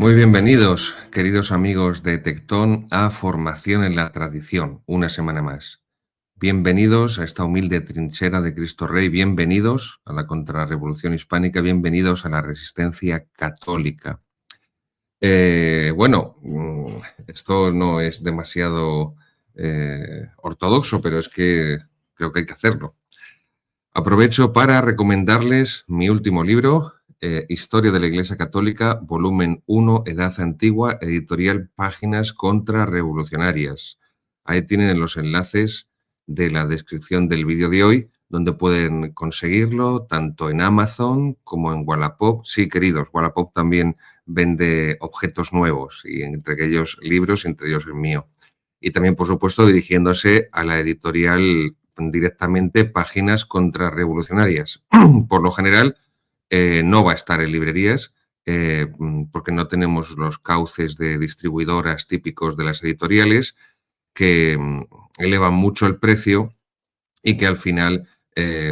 Muy bienvenidos, queridos amigos de Tectón, a Formación en la Tradición, una semana más. Bienvenidos a esta humilde trinchera de Cristo Rey, bienvenidos a la contrarrevolución hispánica, bienvenidos a la resistencia católica. Esto no es demasiado ortodoxo, pero es que creo que hay que hacerlo. Aprovecho para recomendarles mi último libro, Historia de la Iglesia Católica, volumen 1, Edad Antigua, editorial Páginas Contrarrevolucionarias. Ahí tienen los enlaces de la descripción del vídeo de hoy, donde pueden conseguirlo tanto en Amazon como en Wallapop. Sí, queridos, Wallapop también vende objetos nuevos, y entre aquellos libros, entre ellos el mío. Y también, por supuesto, dirigiéndose a la editorial directamente, Páginas Contrarrevolucionarias. Por lo general, no va a estar en librerías porque no tenemos los cauces de distribuidoras típicos de las editoriales que elevan mucho el precio y que al final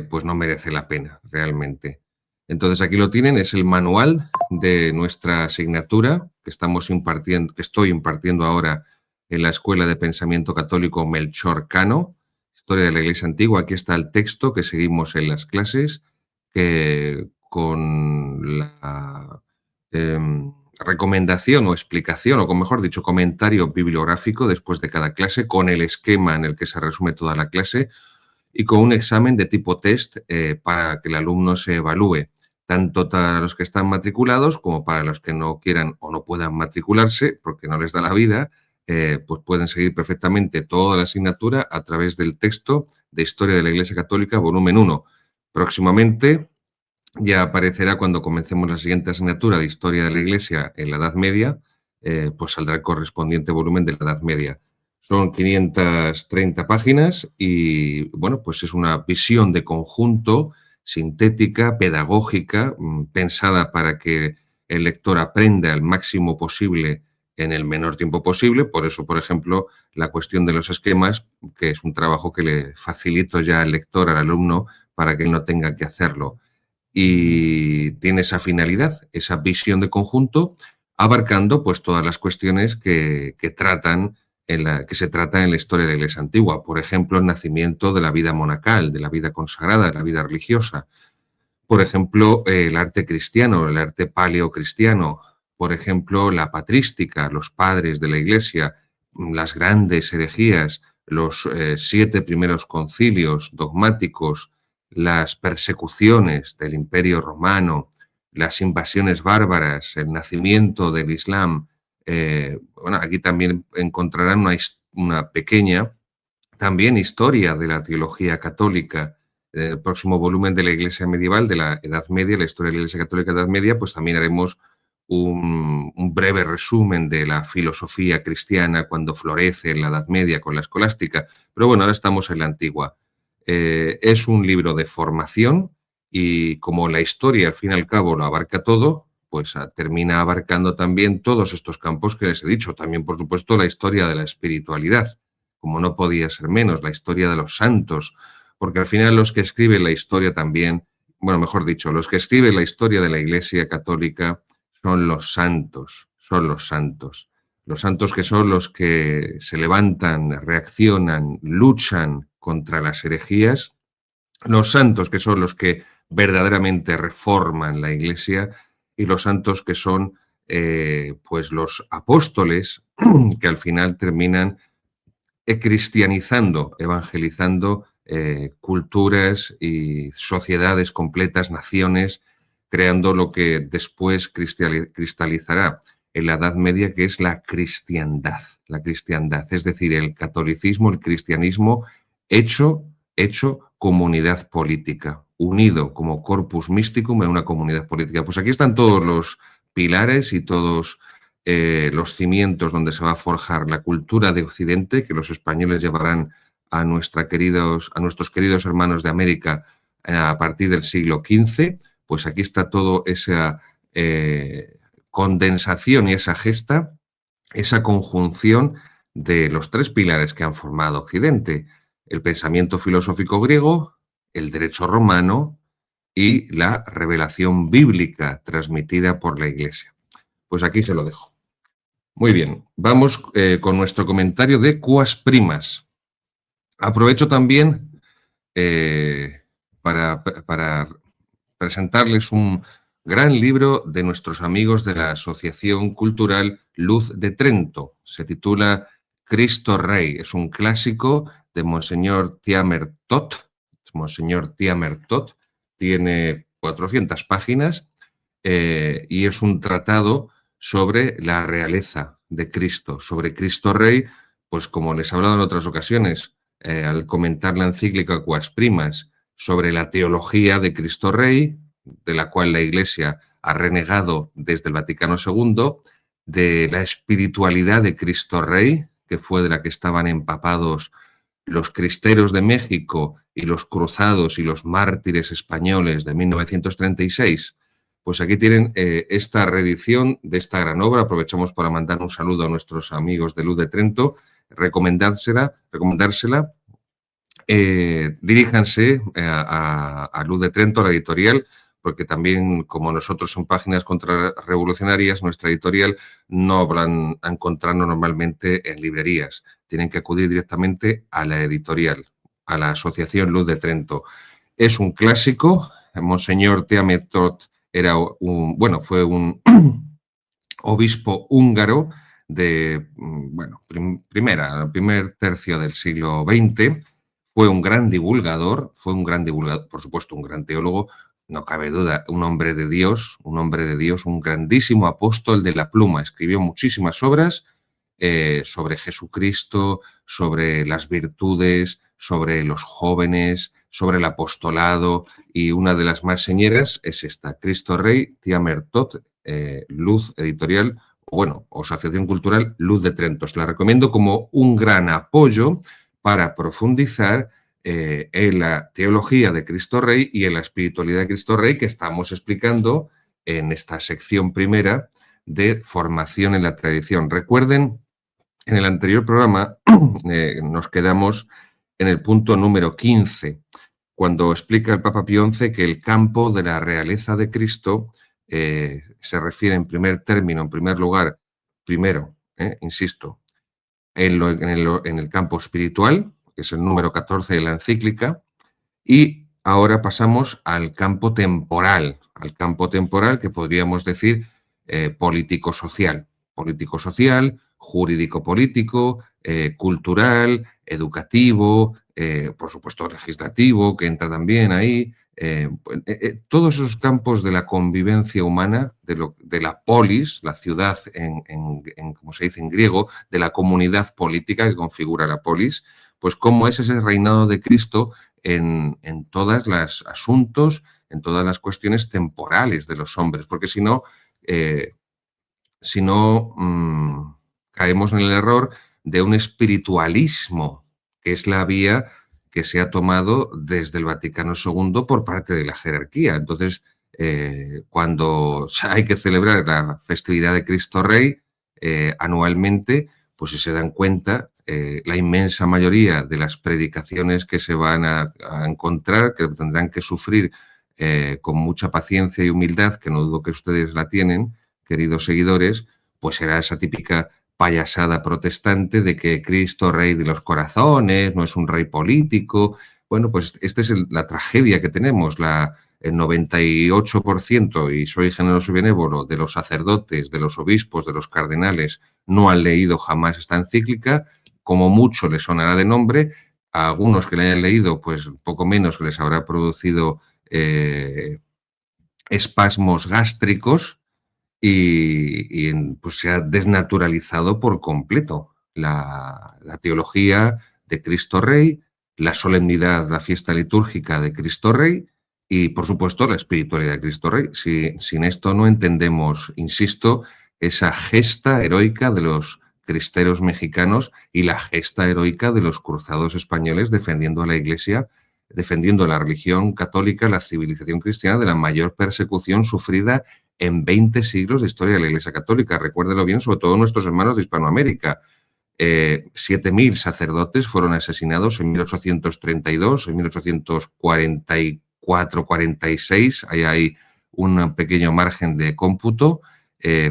pues no merece la pena realmente. Entonces aquí lo tienen, es el manual de nuestra asignatura que estoy impartiendo ahora en la Escuela de Pensamiento Católico Melchor Cano, Historia de la Iglesia Antigua. Aquí está el texto que seguimos en las clases, que con la recomendación o explicación, o mejor dicho, comentario bibliográfico después de cada clase, con el esquema en el que se resume toda la clase y con un examen de tipo test para que el alumno se evalúe, tanto para los que están matriculados como para los que no quieran o no puedan matricularse porque no les da la vida. Pues pueden seguir perfectamente toda la asignatura a través del texto de Historia de la Iglesia Católica, volumen 1. Próximamente ya aparecerá, cuando comencemos la siguiente asignatura de Historia de la Iglesia en la Edad Media, pues saldrá el correspondiente volumen de la Edad Media. Son 530 páginas y, bueno, pues es una visión de conjunto, sintética, pedagógica, pensada para que el lector aprenda el máximo posible en el menor tiempo posible. Por eso, por ejemplo, la cuestión de los esquemas, que es un trabajo que le facilito ya al lector, al alumno, para que él no tenga que hacerlo. Y tiene esa finalidad, esa visión de conjunto, abarcando pues todas las cuestiones que se tratan en la historia de la Iglesia Antigua. Por ejemplo, el nacimiento de la vida monacal, de la vida consagrada, de la vida religiosa. Por ejemplo, el arte cristiano, el arte paleocristiano. Por ejemplo, la patrística, los padres de la Iglesia, las grandes herejías, los 7 primeros concilios dogmáticos, las persecuciones del Imperio Romano, las invasiones bárbaras, el nacimiento del Islam. Aquí también encontrarán una pequeña también historia de la teología católica. El próximo volumen de la Iglesia medieval, de la Edad Media, la historia de la Iglesia Católica de la Edad Media, pues también haremos un breve resumen de la filosofía cristiana cuando florece en la Edad Media con la escolástica. Pero bueno, ahora estamos en la antigua. Es un libro de formación y como la historia al fin y al cabo lo abarca todo, pues termina abarcando también todos estos campos que les he dicho. También, por supuesto, la historia de la espiritualidad, como no podía ser menos, la historia de los santos, porque al final los que escriben la historia también, bueno, mejor dicho, los que escriben la historia de la Iglesia Católica son los santos, son los santos. Los santos que son los que se levantan, reaccionan, luchan contra las herejías. Los santos que son los que verdaderamente reforman la Iglesia y los santos que son pues los apóstoles que al final terminan cristianizando, evangelizando culturas y sociedades completas, naciones, creando lo que después cristalizará en la Edad Media, que es la cristiandad, es decir, el catolicismo, el cristianismo hecho comunidad política, unido como corpus mysticum en una comunidad política. Pues aquí están todos los pilares y todos los cimientos donde se va a forjar la cultura de Occidente, que los españoles llevarán a nuestros queridos hermanos de América a partir del siglo XV. Pues aquí está toda esa condensación y esa gesta, esa conjunción de los 3 pilares que han formado Occidente: el pensamiento filosófico griego, el derecho romano y la revelación bíblica transmitida por la Iglesia. Pues aquí se lo dejo. Muy bien, vamos con nuestro comentario de Cuas Primas. Aprovecho también para presentarles un gran libro de nuestros amigos de la Asociación Cultural Luz de Trento. Se titula Cristo Rey. Es un clásico de Monseñor Tiamer Tot. Monseñor Tiamer Tot tiene 400 páginas y es un tratado sobre la realeza de Cristo, sobre Cristo Rey, pues como les he hablado en otras ocasiones, al comentar la encíclica Quas Primas, sobre la teología de Cristo Rey, de la cual la Iglesia ha renegado desde el Vaticano II, de la espiritualidad de Cristo Rey, que fue de la que estaban empapados los cristeros de México y los cruzados y los mártires españoles de 1936. Pues aquí tienen esta reedición de esta gran obra. Aprovechamos para mandar un saludo a nuestros amigos de Luz de Trento, recomendársela. Diríjanse a Luz de Trento, a la editorial, porque también, como nosotros en Páginas Contrarrevolucionarias, nuestra editorial no van a encontrarnos normalmente en librerías. Tienen que acudir directamente a la editorial, a la Asociación Luz de Trento. Es un clásico. Monseñor Tiamet Tot fue un obispo húngaro de, primer tercio del siglo XX. Fue un gran divulgador, por supuesto, un gran teólogo, no cabe duda, un hombre de Dios, un grandísimo apóstol de la pluma. Escribió muchísimas obras sobre Jesucristo, sobre las virtudes, sobre los jóvenes, sobre el apostolado, y una de las más señeras es esta, Cristo Rey, Tiamer Tot, Luz Editorial, o Asociación Cultural Luz de Trento. Os la recomiendo como un gran apoyo para profundizar en la teología de Cristo Rey y en la espiritualidad de Cristo Rey que estamos explicando en esta sección primera de formación en la tradición. Recuerden, en el anterior programa nos quedamos en el punto número 15, cuando explica el Papa Pío XI que el campo de la realeza de Cristo se refiere en primer lugar, insisto, en el campo espiritual, que es el número 14 de la encíclica, y ahora pasamos al campo temporal que podríamos decir político-social, jurídico-político, cultural, educativo, por supuesto legislativo, que entra también ahí. Todos esos campos de la convivencia humana, de la polis, la ciudad, como se dice en griego, de la comunidad política que configura la polis, pues cómo es ese reinado de Cristo en todos los asuntos, en todas las cuestiones temporales de los hombres, porque si no, caemos en el error de un espiritualismo, que es la vía que se ha tomado desde el Vaticano II por parte de la jerarquía. Entonces, cuando hay que celebrar la festividad de Cristo Rey anualmente, pues si se dan cuenta, la inmensa mayoría de las predicaciones que se van a encontrar, que tendrán que sufrir con mucha paciencia y humildad, que no dudo que ustedes la tienen, queridos seguidores, pues será esa típica payasada protestante de que Cristo, rey de los corazones, no es un rey político. Bueno, pues esta es la tragedia que tenemos. El 98%, y soy generoso y benévolo, de los sacerdotes, de los obispos, de los cardenales, no han leído jamás esta encíclica. Como mucho les sonará de nombre. A algunos que la hayan leído, pues poco menos les habrá producido espasmos gástricos, y pues se ha desnaturalizado por completo la teología de Cristo Rey, la solemnidad, la fiesta litúrgica de Cristo Rey y, por supuesto, la espiritualidad de Cristo Rey. Sin esto no entendemos, insisto, esa gesta heroica de los cristeros mexicanos y la gesta heroica de los cruzados españoles defendiendo a la Iglesia, defendiendo la religión católica, la civilización cristiana de la mayor persecución sufrida en 20 siglos de historia de la Iglesia Católica. Recuérdelo bien, sobre todo nuestros hermanos de Hispanoamérica. 7.000 sacerdotes fueron asesinados en 1832, en 1844-46, ahí hay un pequeño margen de cómputo,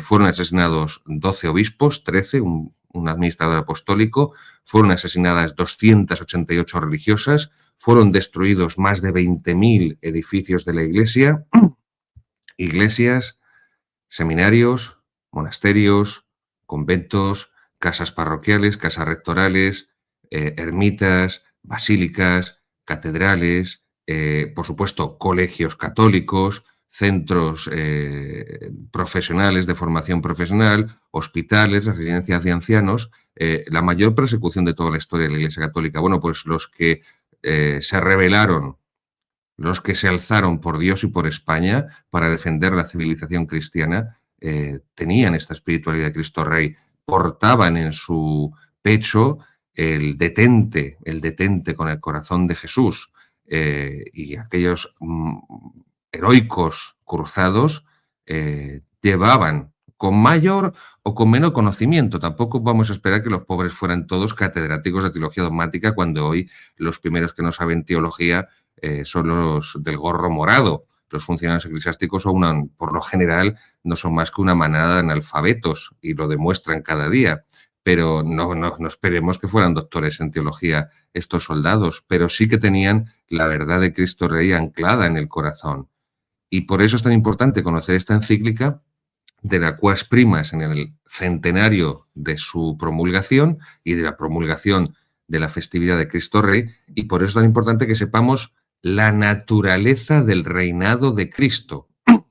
fueron asesinados 12 obispos, 13, un administrador apostólico, fueron asesinadas 288 religiosas, fueron destruidos más de 20.000 edificios de la Iglesia, iglesias, seminarios, monasterios, conventos, casas parroquiales, casas rectorales, ermitas, basílicas, catedrales, por supuesto, colegios católicos, centros profesionales de formación profesional, hospitales, residencias de ancianos, la mayor persecución de toda la historia de la Iglesia Católica. Bueno, pues los que se rebelaron, los que se alzaron por Dios y por España para defender la civilización cristiana, tenían esta espiritualidad de Cristo Rey, portaban en su pecho el detente con el corazón de Jesús, y aquellos heroicos cruzados llevaban con mayor o con menor conocimiento. Tampoco vamos a esperar que los pobres fueran todos catedráticos de teología dogmática, cuando hoy los primeros que no saben teología son los del gorro morado. Los funcionarios eclesiásticos son por lo general no son más que una manada de analfabetos y lo demuestran cada día. Pero no esperemos que fueran doctores en teología estos soldados, pero sí que tenían la verdad de Cristo Rey anclada en el corazón. Y por eso es tan importante conocer esta encíclica de la Quas Primas en el centenario de su promulgación y de la promulgación de la festividad de Cristo Rey, y por eso es tan importante que sepamos la naturaleza del reinado de Cristo,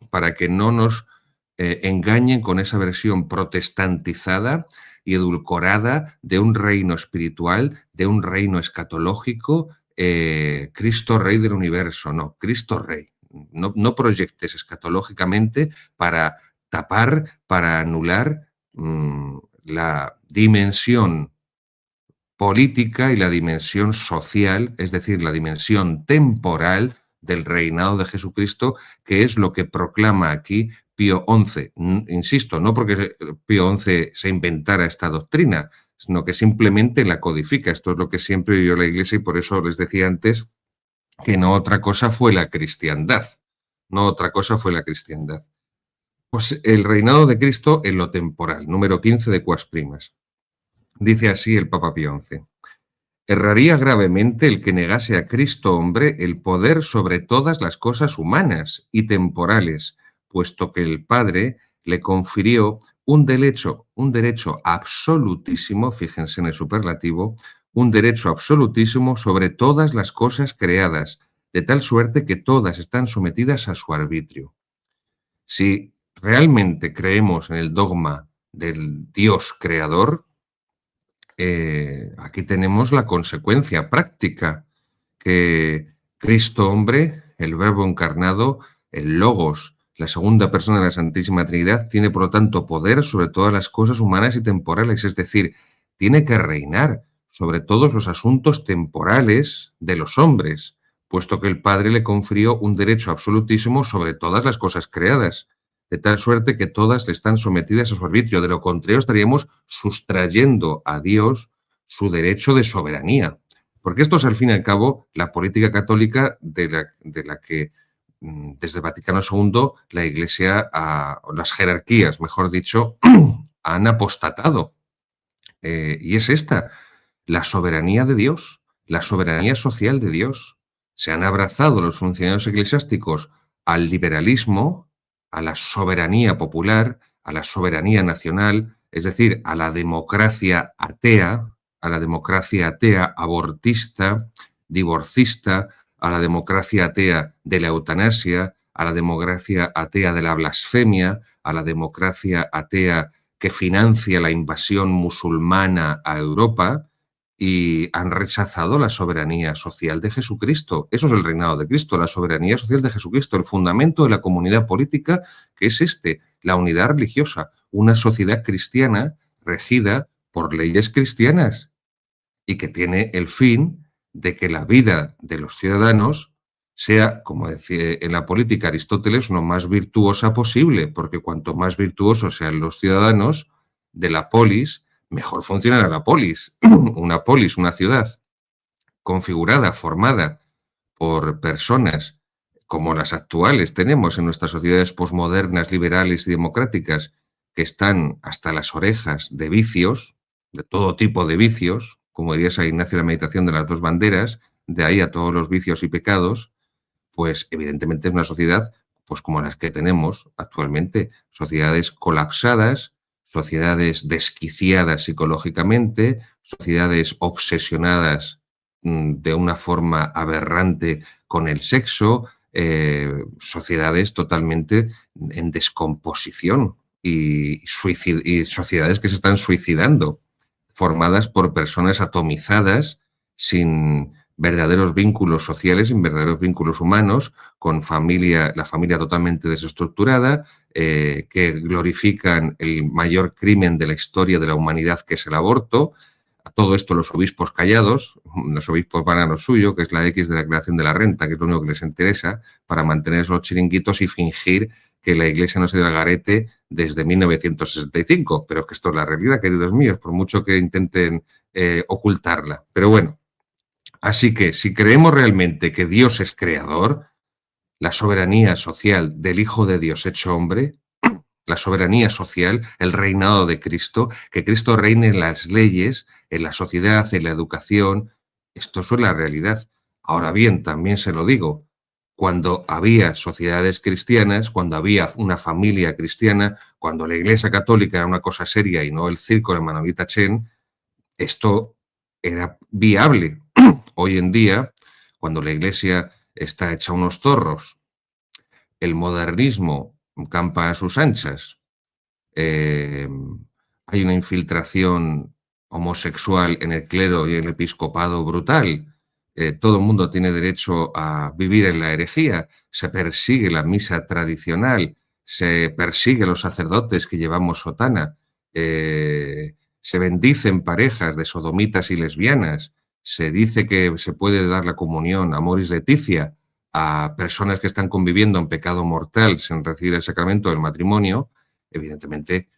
para que no nos engañen con esa versión protestantizada y edulcorada de un reino espiritual, de un reino escatológico, Cristo Rey del universo. No, Cristo Rey. No proyectes escatológicamente para tapar, para anular la dimensión política y la dimensión social, es decir, la dimensión temporal del reinado de Jesucristo, que es lo que proclama aquí Pío XI. Insisto, no porque Pío XI se inventara esta doctrina, sino que simplemente la codifica. Esto es lo que siempre vivió la Iglesia, y por eso les decía antes que no otra cosa fue la cristiandad. No otra cosa fue la cristiandad. Pues el reinado de Cristo en lo temporal, número 15 de Quas Primas. Dice así el Papa Pío XI. Erraría gravemente el que negase a Cristo hombre el poder sobre todas las cosas humanas y temporales, puesto que el Padre le confirió un derecho absolutísimo, fíjense en el superlativo, un derecho absolutísimo sobre todas las cosas creadas, de tal suerte que todas están sometidas a su arbitrio. Si realmente creemos en el dogma del Dios creador, aquí tenemos la consecuencia práctica, que Cristo hombre, el Verbo encarnado, el Logos, la segunda persona de la Santísima Trinidad, tiene por lo tanto poder sobre todas las cosas humanas y temporales, es decir, tiene que reinar sobre todos los asuntos temporales de los hombres, puesto que el Padre le confirió un derecho absolutísimo sobre todas las cosas creadas, de tal suerte que todas están sometidas a su arbitrio. De lo contrario, estaríamos sustrayendo a Dios su derecho de soberanía. Porque esto es, al fin y al cabo, la política católica de la que desde el Vaticano II la Iglesia, las jerarquías, mejor dicho, han apostatado. Y es esta, la soberanía de Dios, la soberanía social de Dios. Se han abrazado los funcionarios eclesiásticos al liberalismo, a la soberanía popular, a la soberanía nacional, es decir, a la democracia atea, abortista, divorcista, a la democracia atea de la eutanasia, a la democracia atea de la blasfemia, a la democracia atea que financia la invasión musulmana a Europa, y han rechazado la soberanía social de Jesucristo. Eso es el reinado de Cristo, la soberanía social de Jesucristo, el fundamento de la comunidad política, que es la unidad religiosa, una sociedad cristiana regida por leyes cristianas y que tiene el fin de que la vida de los ciudadanos sea, como decía en la política Aristóteles, lo más virtuosa posible, porque cuanto más virtuosos sean los ciudadanos de la polis, mejor funcionará la polis. Una ciudad configurada, formada por personas como las actuales tenemos en nuestras sociedades posmodernas, liberales y democráticas, que están hasta las orejas de vicios, de todo tipo de vicios, como diría San Ignacio en la meditación de las dos banderas, de ahí a todos los vicios y pecados, pues evidentemente es una sociedad pues como las que tenemos actualmente, sociedades colapsadas, sociedades desquiciadas psicológicamente, sociedades obsesionadas de una forma aberrante con el sexo, sociedades totalmente en descomposición y sociedades que se están suicidando, formadas por personas atomizadas, sin verdaderos vínculos sociales, sin verdaderos vínculos humanos, con la familia totalmente desestructurada, que glorifican el mayor crimen de la historia de la humanidad, que es el aborto. A todo esto los obispos callados, los obispos van a lo suyo, que es la X de la declaración de la renta, que es lo único que les interesa, para mantener los chiringuitos y fingir que la Iglesia no se dio al garete desde 1965, pero que esto es la realidad, queridos míos, por mucho que intenten ocultarla. Pero bueno, así que si creemos realmente que Dios es creador, la soberanía social del Hijo de Dios hecho hombre, la soberanía social, el reinado de Cristo, que Cristo reine en las leyes, en la sociedad, en la educación, esto es la realidad. Ahora bien, también se lo digo, cuando había sociedades cristianas, cuando había una familia cristiana, cuando la Iglesia Católica era una cosa seria y no el circo de Manolita Chen, esto era viable. Hoy en día, cuando la Iglesia está hecha unos zorros, el modernismo campa a sus anchas, eh, hay una infiltración homosexual en el clero y en el episcopado brutal, todo el mundo tiene derecho a vivir en la herejía, se persigue la misa tradicional, se persigue a los sacerdotes que llevamos sotana, se bendicen parejas de sodomitas y lesbianas, se dice que se puede dar la comunión amoris laetitia a personas que están conviviendo en pecado mortal sin recibir el sacramento del matrimonio. Evidentemente,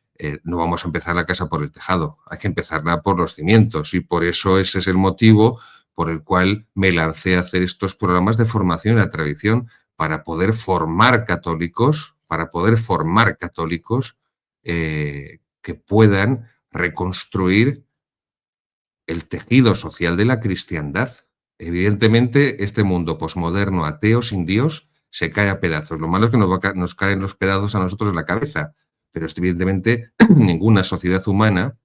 no vamos a empezar la casa por el tejado, hay que empezarla por los cimientos, y por eso ese es el motivo por el cual me lancé a hacer estos programas de formación y la tradición, para poder formar católicos, que puedan reconstruir el tejido social de la cristiandad. Evidentemente, este mundo posmoderno, ateo, sin Dios, se cae a pedazos. Lo malo es que nos caen los pedazos a nosotros en la cabeza, pero evidentemente ninguna sociedad humana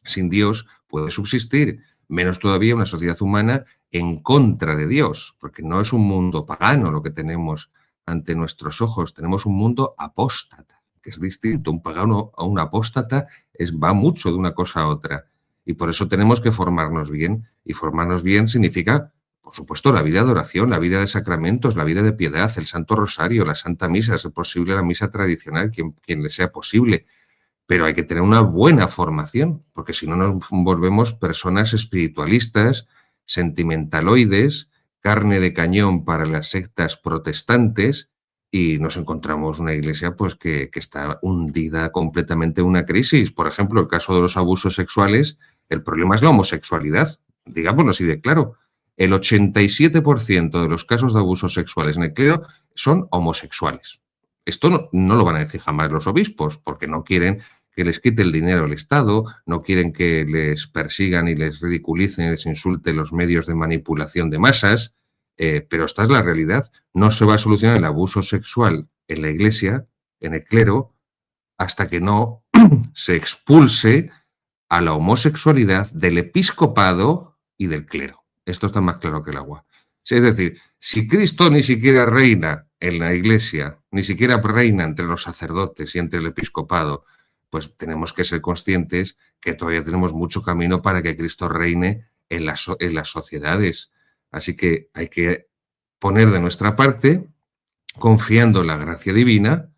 sin Dios puede subsistir, menos todavía una sociedad humana en contra de Dios, porque no es un mundo pagano lo que tenemos ante nuestros ojos, tenemos un mundo apóstata, que es distinto. Un pagano a un apóstata va mucho de una cosa a otra. Y por eso tenemos que formarnos bien. Y formarnos bien significa, por supuesto, la vida de oración, la vida de sacramentos, la vida de piedad, el Santo Rosario, la Santa Misa, si es posible la misa tradicional, quien le sea posible. Pero hay que tener una buena formación, porque si no nos volvemos personas espiritualistas, sentimentaloides, carne de cañón para las sectas protestantes, y nos encontramos una iglesia pues que está hundida completamente en una crisis. Por ejemplo, el caso de los abusos sexuales, el problema es la homosexualidad, digámoslo así de claro. El 87% de los casos de abusos sexuales en el clero son homosexuales. Esto no lo van a decir jamás los obispos, porque no quieren que les quite el dinero al Estado, no quieren que les persigan y les ridiculicen y les insulten los medios de manipulación de masas, pero esta es la realidad. No se va a solucionar el abuso sexual en la Iglesia, en el clero, hasta que no se expulse a la homosexualidad del episcopado y del clero. Esto está más claro que el agua. Es decir, si Cristo ni siquiera reina en la Iglesia, ni siquiera reina entre los sacerdotes y entre el episcopado, pues tenemos que ser conscientes que todavía tenemos mucho camino para que Cristo reine en las sociedades. Así que hay que poner de nuestra parte, confiando en la gracia divina,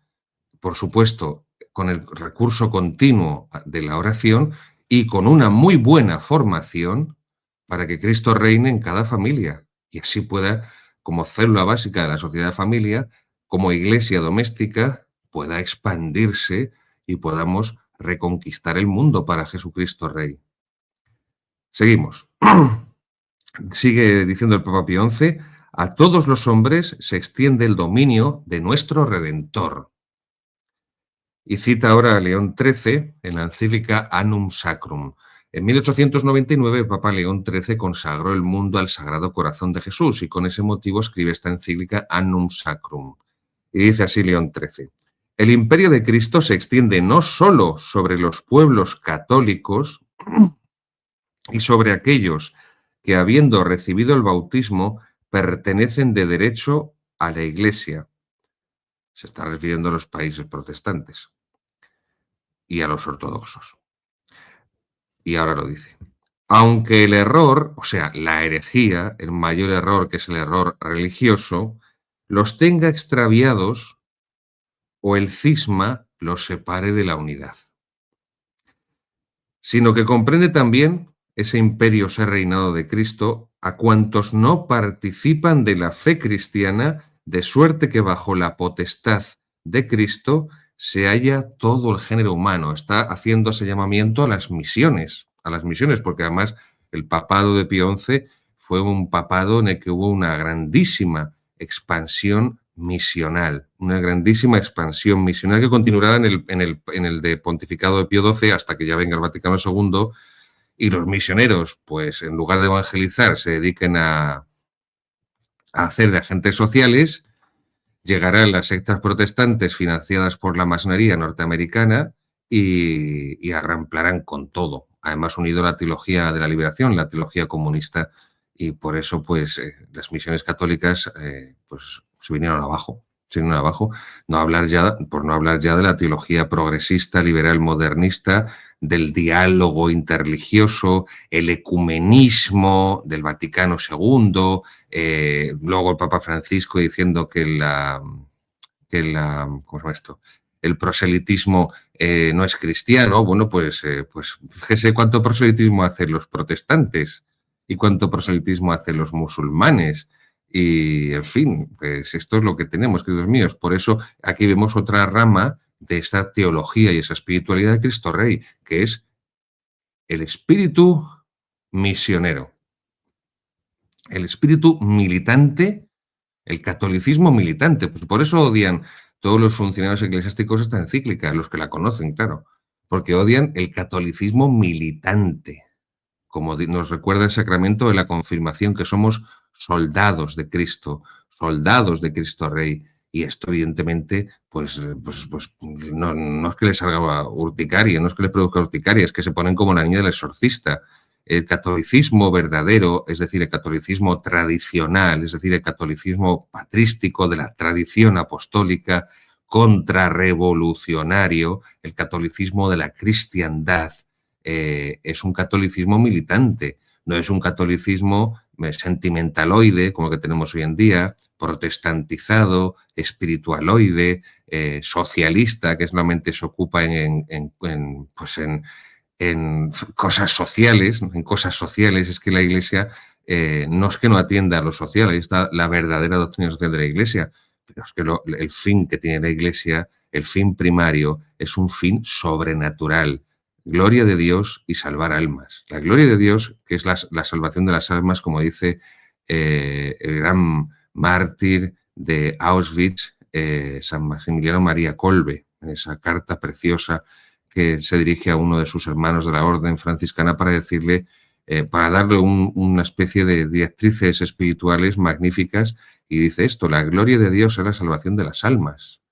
por supuesto, con el recurso continuo de la oración y con una muy buena formación para que Cristo reine en cada familia y así pueda, como célula básica de la sociedad familia, como iglesia doméstica, pueda expandirse y podamos reconquistar el mundo para Jesucristo Rey. Seguimos. Sigue diciendo el Papa Pío XI, a todos los hombres se extiende el dominio de nuestro Redentor. Y cita ahora a León XIII en la encíclica Annum Sacrum. En 1899 el Papa León XIII consagró el mundo al Sagrado Corazón de Jesús y con ese motivo escribe esta encíclica Annum Sacrum. Y dice así León XIII: el imperio de Cristo se extiende no solo sobre los pueblos católicos y sobre aquellos que, habiendo recibido el bautismo, pertenecen de derecho a la Iglesia. Se está refiriendo a los países protestantes y a los ortodoxos. Y ahora lo dice. Aunque el error, o sea, la herejía, el mayor error, que es el error religioso, los tenga extraviados o el cisma los separe de la unidad, sino que comprende también ese imperio ser reinado de Cristo a cuantos no participan de la fe cristiana, de suerte que bajo la potestad de Cristo se halla todo el género humano. Está haciendo ese llamamiento a las misiones, porque además el papado de Pío XI fue un papado en el que hubo una grandísima expansión misional, que continuará en el de pontificado de Pío XII hasta que ya venga el Vaticano II y los misioneros, pues en lugar de evangelizar, se dediquen a hacer de agentes sociales. Llegarán las sectas protestantes financiadas por la masonería norteamericana y arramplarán con todo. Además, unido a la teología de la liberación, la teología comunista, y por eso, pues, las misiones católicas, pues, se vinieron abajo. Por no hablar ya de la teología progresista, liberal, modernista, del diálogo interreligioso, el ecumenismo del Vaticano II, luego el Papa Francisco diciendo que ¿cómo se llama esto? El proselitismo no es cristiano. Bueno, pues fíjese cuánto proselitismo hacen los protestantes y cuánto proselitismo hacen los musulmanes. Y, en fin, pues esto es lo que tenemos, queridos míos. Por eso aquí vemos otra rama de esta teología y esa espiritualidad de Cristo Rey, que es el espíritu misionero, el espíritu militante, el catolicismo militante. Pues por eso odian todos los funcionarios eclesiásticos esta encíclica, los que la conocen, claro, porque odian el catolicismo militante, como nos recuerda el sacramento de la confirmación, que somos soldados de Cristo Rey. Y esto, evidentemente, pues no es que les salga urticaria, no es que les produzca urticaria, es que se ponen como la niña del exorcista. El catolicismo verdadero, es decir, el catolicismo tradicional, es decir, el catolicismo patrístico de la tradición apostólica, contrarrevolucionario, el catolicismo de la cristiandad, es un catolicismo militante, no es un catolicismo sentimentaloide, como el que tenemos hoy en día, protestantizado, espiritualoide, socialista, que solamente se ocupa en cosas sociales. En cosas sociales es que la Iglesia no es que no atienda a lo social, ahí está la verdadera doctrina social de la Iglesia, pero es que el fin que tiene la Iglesia, el fin primario, es un fin sobrenatural. Gloria de Dios y salvar almas. La gloria de Dios, que es la salvación de las almas, como dice el gran mártir de Auschwitz, San Maximiliano María Kolbe, en esa carta preciosa que se dirige a uno de sus hermanos de la orden franciscana para decirle, para darle una especie de directrices espirituales magníficas, y dice esto: la gloria de Dios es la salvación de las almas.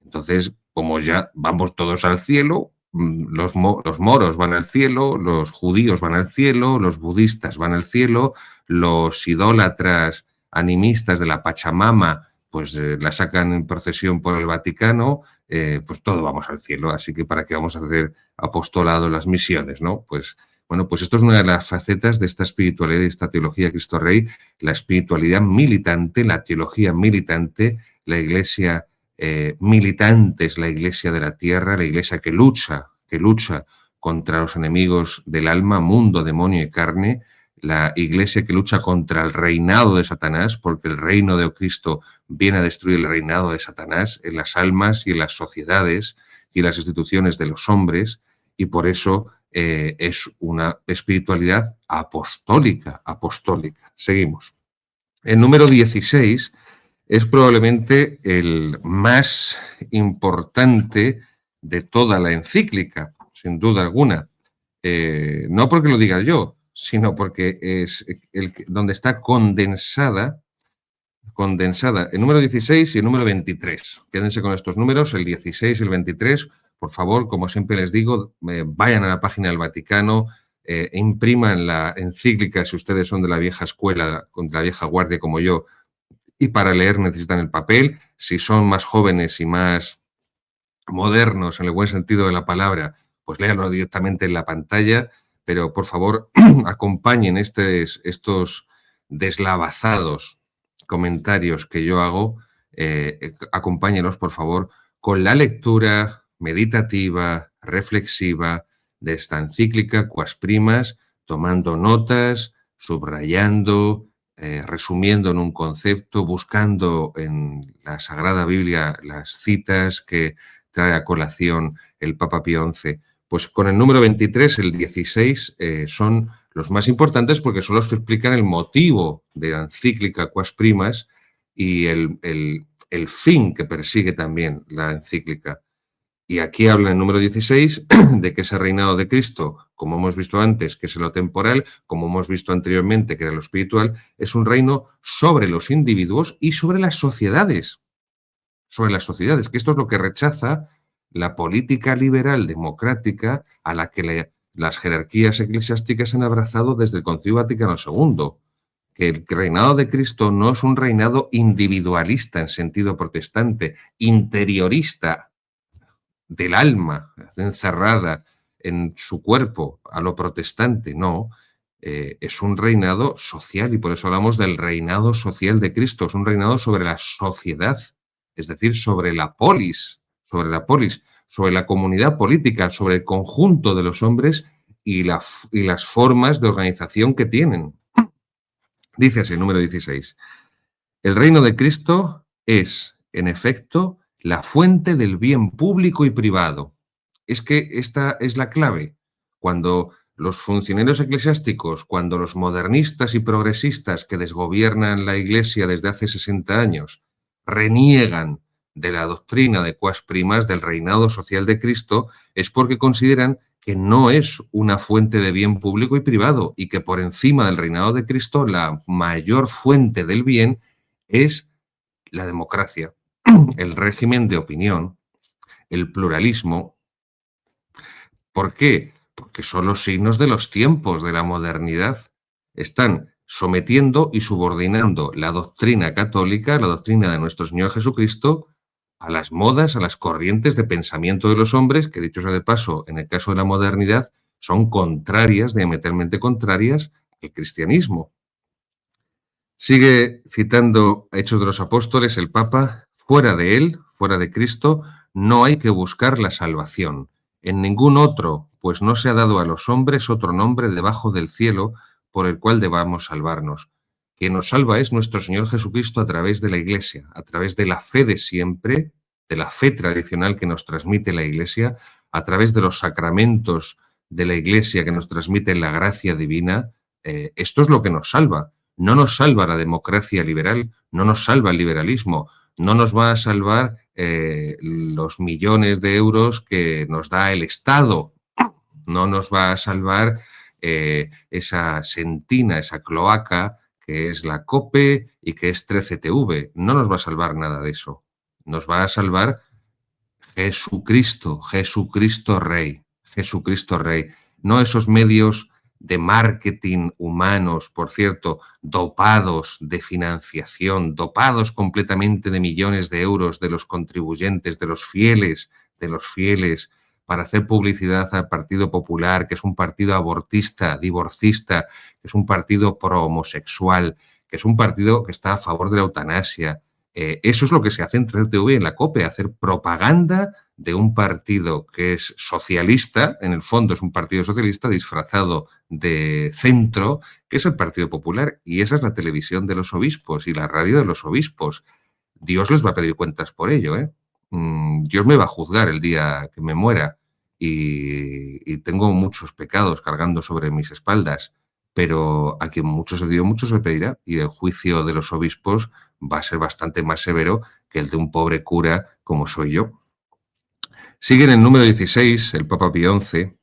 Entonces, como ya vamos todos al cielo, los moros van al cielo, los judíos van al cielo, los budistas van al cielo, los idólatras animistas de la Pachamama pues la sacan en procesión por el Vaticano, pues todo vamos al cielo. Así que ¿para qué vamos a hacer apostolado en las misiones, no? Pues bueno, pues esto es una de las facetas de esta espiritualidad y de esta teología de Cristo Rey, la espiritualidad militante, la teología militante, la Iglesia militante es la Iglesia de la tierra, la Iglesia que lucha contra los enemigos del alma, mundo, demonio y carne, la Iglesia que lucha contra el reinado de Satanás, porque el reino de Cristo viene a destruir el reinado de Satanás en las almas y en las sociedades y en las instituciones de los hombres, y por eso es una espiritualidad apostólica. Seguimos. El número 16 es probablemente el más importante de toda la encíclica, sin duda alguna. No porque lo diga yo, sino porque es donde está condensada el número 16 y el número 23. Quédense con estos números, el 16 y el 23. Por favor, como siempre les digo, vayan a la página del Vaticano, impriman la encíclica si ustedes son de la vieja escuela, de la vieja guardia como yo, y para leer necesitan el papel. Si son más jóvenes y más modernos, en el buen sentido de la palabra, pues léanlo directamente en la pantalla, pero por favor acompañen estos deslavazados comentarios que yo hago, acompáñenos por favor con la lectura meditativa, reflexiva de esta encíclica Quas Primas, tomando notas, subrayando, resumiendo en un concepto, buscando en la Sagrada Biblia las citas que trae a colación el Papa Pío XI. Pues con el número 23, el 16, son los más importantes porque son los que explican el motivo de la encíclica Quas Primas y el fin que persigue también la encíclica. Y aquí habla el número 16 de que ese reinado de Cristo, como hemos visto antes, que es lo temporal, como hemos visto anteriormente, que era lo espiritual, es un reino sobre los individuos y sobre las sociedades. Sobre las sociedades, que esto es lo que rechaza la política liberal democrática a la que las jerarquías eclesiásticas han abrazado desde el Concilio Vaticano II. Que el reinado de Cristo no es un reinado individualista en sentido protestante, interiorista del alma, encerrada en su cuerpo a lo protestante, no. Es un reinado social y por eso hablamos del reinado social de Cristo. Es un reinado sobre la sociedad, es decir, sobre la polis, sobre la comunidad política, sobre el conjunto de los hombres y las formas de organización que tienen. Dice así el número 16. El reino de Cristo es, en efecto, la fuente del bien público y privado. Es que esta es la clave. Cuando los funcionarios eclesiásticos, cuando los modernistas y progresistas que desgobiernan la Iglesia desde hace 60 años reniegan de la doctrina de Quas Primas, del reinado social de Cristo, es porque consideran que no es una fuente de bien público y privado y que por encima del reinado de Cristo la mayor fuente del bien es la democracia, el régimen de opinión, el pluralismo. ¿Por qué? Porque son los signos de los tiempos, de la modernidad. Están sometiendo y subordinando la doctrina católica, la doctrina de nuestro Señor Jesucristo, a las modas, a las corrientes de pensamiento de los hombres, que dicho sea de paso, en el caso de la modernidad, son contrarias, diametralmente contrarias al cristianismo. Sigue citando Hechos de los Apóstoles el Papa, fuera de él, fuera de Cristo, no hay que buscar la salvación. En ningún otro, pues no se ha dado a los hombres otro nombre debajo del cielo por el cual debamos salvarnos. Quien nos salva es nuestro Señor Jesucristo a través de la Iglesia, a través de la fe de siempre, de la fe tradicional que nos transmite la Iglesia, a través de los sacramentos de la Iglesia que nos transmite la gracia divina. Esto es lo que nos salva. No nos salva la democracia liberal, no nos salva el liberalismo, no nos va a salvar los millones de euros que nos da el Estado, no nos va a salvar esa sentina, esa cloaca que es la COPE y que es 13TV. No nos va a salvar nada de eso. Nos va a salvar Jesucristo, Jesucristo Rey, Jesucristo Rey. No esos medios de marketing humanos, por cierto, dopados de financiación, dopados completamente de millones de euros de los contribuyentes, de los fieles, para hacer publicidad al Partido Popular, que es un partido abortista, divorcista, que es un partido pro-homosexual, que es un partido que está a favor de la eutanasia. Eso es lo que se hace en 13TV y en la COPE, hacer propaganda de un partido que es socialista, en el fondo es un partido socialista disfrazado de centro, que es el Partido Popular, y esa es la televisión de los obispos y la radio de los obispos. Dios les va a pedir cuentas por ello, ¿eh? Dios me va a juzgar el día que me muera y tengo muchos pecados cargando sobre mis espaldas, pero a quien mucho se dio, mucho se pedirá, y el juicio de los obispos va a ser bastante más severo que el de un pobre cura como soy yo. Sigue en el número 16, el Papa Pío XI.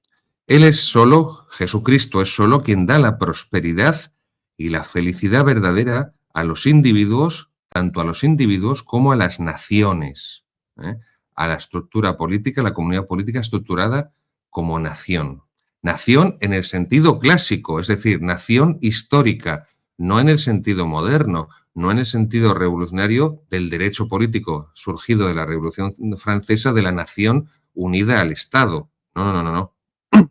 Él es solo, Jesucristo es solo quien da la prosperidad y la felicidad verdadera a los individuos, tanto a los individuos como a las naciones, ¿eh? A la estructura política, la comunidad política estructurada como nación. Nación en el sentido clásico, es decir, nación histórica, no en el sentido moderno, no en el sentido revolucionario del derecho político surgido de la Revolución Francesa de la nación unida al Estado. No, no, no, no.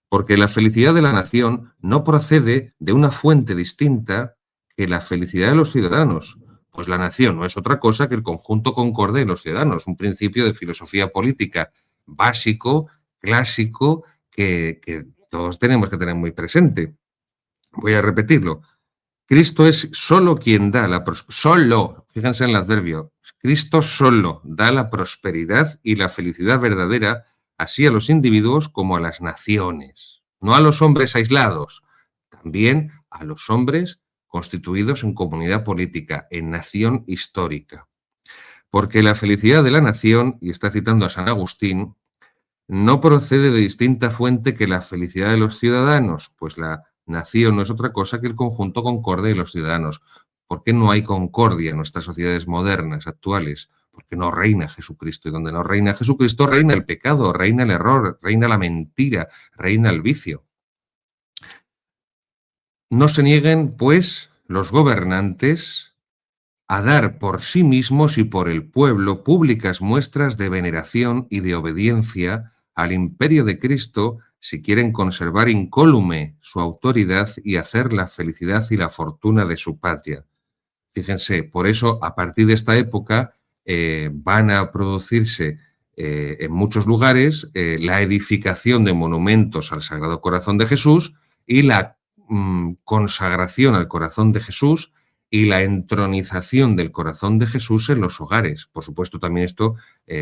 Porque la felicidad de la nación no procede de una fuente distinta que la felicidad de los ciudadanos. Pues la nación no es otra cosa que el conjunto concorde de los ciudadanos, un principio de filosofía política básico, clásico, que todos tenemos que tener muy presente. Voy a repetirlo. Cristo es solo quien da la prosperidad, solo, fíjense en el adverbio, Cristo solo da la prosperidad y la felicidad verdadera así a los individuos como a las naciones, no a los hombres aislados, también a los hombres constituidos en comunidad política, en nación histórica. Porque la felicidad de la nación, y está citando a San Agustín, no procede de distinta fuente que la felicidad de los ciudadanos, pues la nación no es otra cosa que el conjunto concorde de los ciudadanos. ¿Por qué no hay concordia en nuestras sociedades modernas, actuales? Porque no reina Jesucristo. Y donde no reina Jesucristo, reina el pecado, reina el error, reina la mentira, reina el vicio. No se nieguen, pues, los gobernantes a dar por sí mismos y por el pueblo públicas muestras de veneración y de obediencia al imperio de Cristo si quieren conservar incólume su autoridad y hacer la felicidad y la fortuna de su patria. Fíjense, por eso a partir de esta época van a producirse en muchos lugares la edificación de monumentos al Sagrado Corazón de Jesús y la consagración al Corazón de Jesús y la entronización del Corazón de Jesús en los hogares. Por supuesto, también esto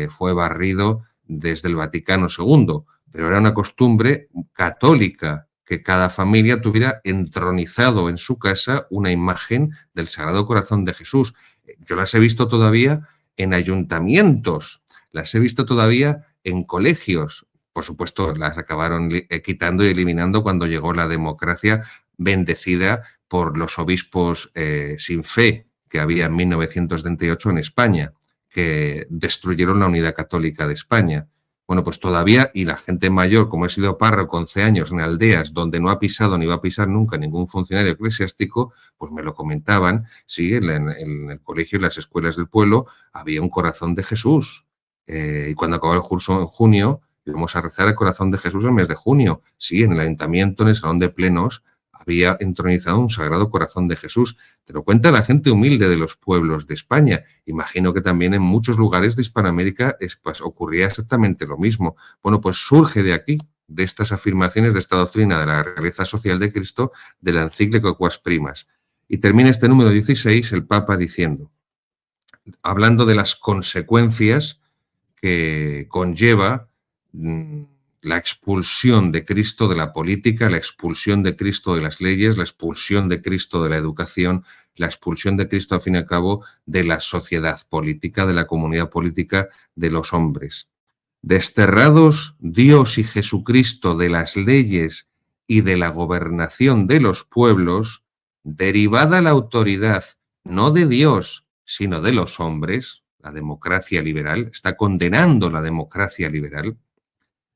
fue barrido desde el Vaticano II, pero era una costumbre católica que cada familia tuviera entronizado en su casa una imagen del Sagrado Corazón de Jesús. Yo las he visto todavía en ayuntamientos, las he visto todavía en colegios. Por supuesto, las acabaron quitando y eliminando cuando llegó la democracia bendecida por los obispos sin fe que había en 1978 en España, que destruyeron la unidad católica de España. Bueno, pues todavía, y la gente mayor, como he sido párroco 11 años en aldeas donde no ha pisado ni va a pisar nunca ningún funcionario eclesiástico, pues me lo comentaban, sí, en el colegio y las escuelas del pueblo había un corazón de Jesús. Y cuando acabó el curso en junio, íbamos a rezar el corazón de Jesús en el mes de junio. Sí, en el ayuntamiento, en el salón de plenos, había entronizado un sagrado corazón de Jesús. Te lo cuenta la gente humilde de los pueblos de España. Imagino que también en muchos lugares de Hispanoamérica pues, ocurría exactamente lo mismo. Bueno, pues surge de aquí, de estas afirmaciones de esta doctrina de la realeza social de Cristo, de la encíclica Quas Primas. Y termina este número 16 el Papa diciendo, hablando de las consecuencias que conlleva la expulsión de Cristo de la política, la expulsión de Cristo de las leyes, la expulsión de Cristo de la educación, la expulsión de Cristo, al fin y al cabo, de la sociedad política, de la comunidad política, de los hombres. Desterrados Dios y Jesucristo de las leyes y de la gobernación de los pueblos, derivada la autoridad no de Dios, sino de los hombres, la democracia liberal, está condenando la democracia liberal.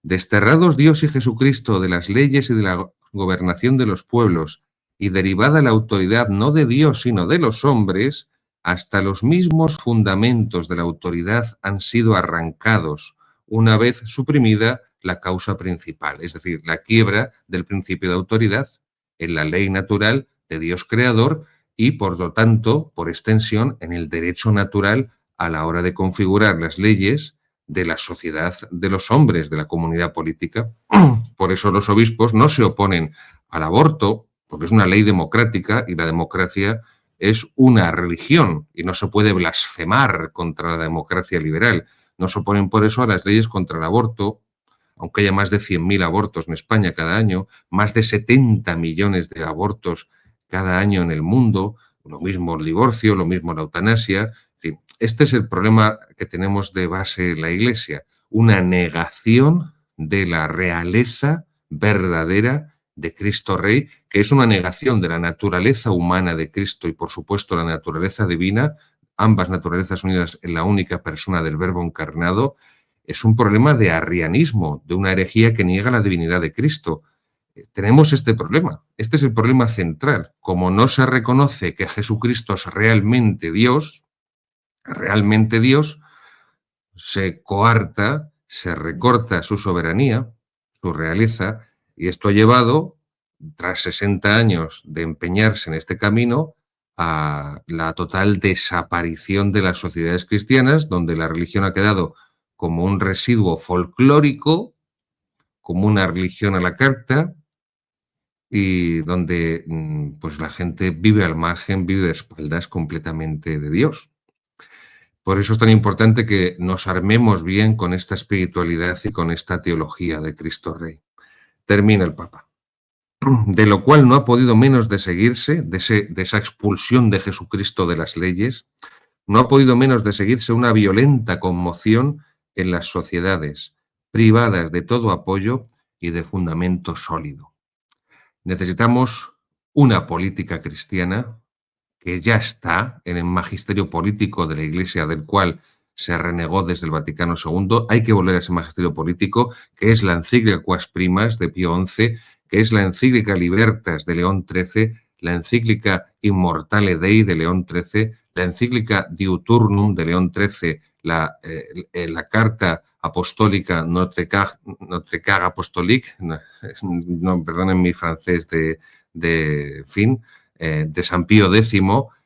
Desterrados Dios y Jesucristo de las leyes y de la gobernación de los pueblos, y derivada la autoridad no de Dios, sino de los hombres, hasta los mismos fundamentos de la autoridad han sido arrancados, una vez suprimida la causa principal, es decir, la quiebra del principio de autoridad en la ley natural de Dios creador y, por lo tanto, por extensión, en el derecho natural a la hora de configurar las leyes de la sociedad de los hombres, de la comunidad política. Por eso los obispos no se oponen al aborto, porque es una ley democrática y la democracia es una religión y no se puede blasfemar contra la democracia liberal. No se oponen por eso a las leyes contra el aborto, aunque haya más de 100.000 abortos en España cada año, más de 70 millones de abortos cada año en el mundo, lo mismo el divorcio, lo mismo la eutanasia. En fin, este es el problema que tenemos de base en la Iglesia, una negación de la realeza verdadera de Cristo Rey, que es una negación de la naturaleza humana de Cristo y, por supuesto, la naturaleza divina, ambas naturalezas unidas en la única persona del Verbo encarnado. Es un problema de arrianismo, de una herejía que niega la divinidad de Cristo. Tenemos este problema. Este es el problema central. Como no se reconoce que Jesucristo es realmente Dios, se coarta, se recorta su soberanía, su realeza, y esto ha llevado, tras 60 años de empeñarse en este camino, a la total desaparición de las sociedades cristianas, donde la religión ha quedado como un residuo folclórico, como una religión a la carta, y donde pues la gente vive al margen, vive de espaldas completamente de Dios. Por eso es tan importante que nos armemos bien con esta espiritualidad y con esta teología de Cristo Rey. Termina el Papa. De lo cual no ha podido menos de seguirse, de esa expulsión de Jesucristo de las leyes, no ha podido menos de seguirse una violenta conmoción en las sociedades, privadas de todo apoyo y de fundamento sólido. Necesitamos una política cristiana que ya está en el magisterio político de la Iglesia, del cual se renegó desde el Vaticano II. Hay que volver a ese magisterio político, que es la encíclica Quas Primas de Pío XI, que es la encíclica Libertas de León XIII, la encíclica Immortale Dei de León XIII, la encíclica Diuturnum de León XIII, la carta apostólica Notre Cage Apostolique, no, perdonen mi francés de San Pío X,